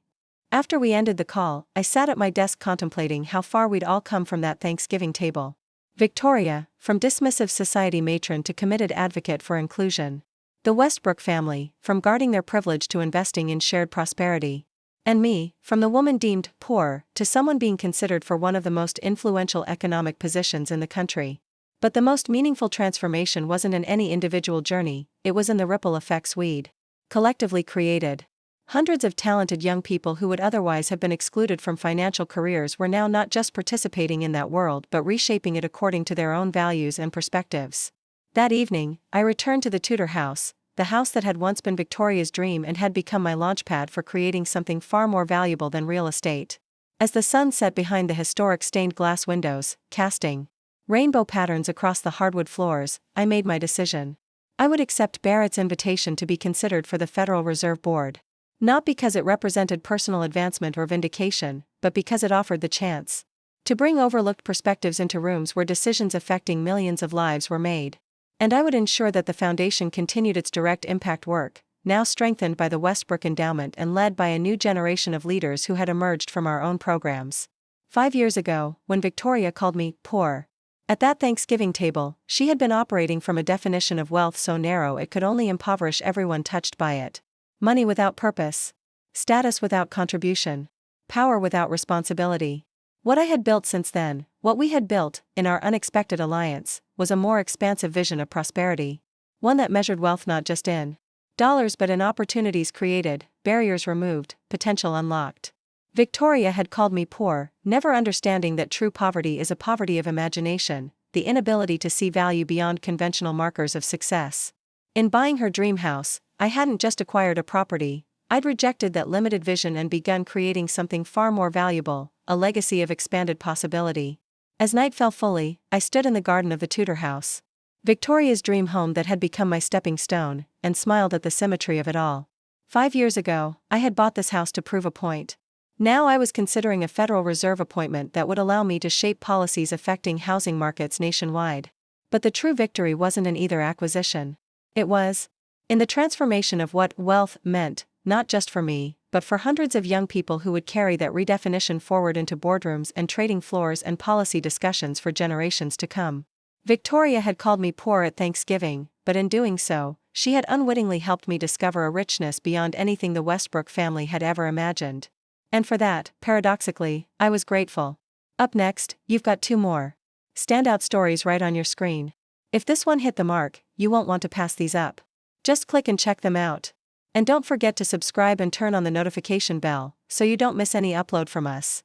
Speaker 1: After we ended the call, I sat at my desk contemplating how far we'd all come from that Thanksgiving table. Victoria, from dismissive society matron to committed advocate for inclusion. The Westbrook family, from guarding their privilege to investing in shared prosperity. And me, from the woman deemed poor to someone being considered for one of the most influential economic positions in the country. But the most meaningful transformation wasn't in any individual journey, it was in the ripple effects we'd collectively created. Hundreds of talented young people who would otherwise have been excluded from financial careers were now not just participating in that world but reshaping it according to their own values and perspectives. That evening, I returned to the Tudor house, the house that had once been Victoria's dream and had become my launchpad for creating something far more valuable than real estate. As the sun set behind the historic stained glass windows, casting rainbow patterns across the hardwood floors, I made my decision. I would accept Barrett's invitation to be considered for the Federal Reserve Board. Not because it represented personal advancement or vindication, but because it offered the chance to bring overlooked perspectives into rooms where decisions affecting millions of lives were made. And I would ensure that the foundation continued its direct impact work, now strengthened by the Westbrook Endowment and led by a new generation of leaders who had emerged from our own programs. 5 years ago, when Victoria called me poor. At that Thanksgiving table, she had been operating from a definition of wealth so narrow it could only impoverish everyone touched by it. Money without purpose. Status without contribution. Power without responsibility. What I had built since then, what we had built, in our unexpected alliance, was a more expansive vision of prosperity. One that measured wealth not just in dollars but in opportunities created, barriers removed, potential unlocked. Victoria had called me poor, never understanding that true poverty is a poverty of imagination, the inability to see value beyond conventional markers of success. In buying her dream house, I hadn't just acquired a property, I'd rejected that limited vision and begun creating something far more valuable, a legacy of expanded possibility. As night fell fully, I stood in the garden of the Tudor house. Victoria's dream home that had become my stepping stone, and smiled at the symmetry of it all. 5 years ago, I had bought this house to prove a point. Now I was considering a Federal Reserve appointment that would allow me to shape policies affecting housing markets nationwide. But the true victory wasn't in either acquisition. It was in the transformation of what wealth meant, not just for me, but for hundreds of young people who would carry that redefinition forward into boardrooms and trading floors and policy discussions for generations to come. Victoria had called me poor at Thanksgiving, but in doing so, she had unwittingly helped me discover a richness beyond anything the Westbrook family had ever imagined. And for that, paradoxically, I was grateful. Up next, you've got 2 more standout stories right on your screen. If this one hit the mark, you won't want to pass these up. Just click and check them out. And don't forget to subscribe and turn on the notification bell, so you don't miss any upload from us.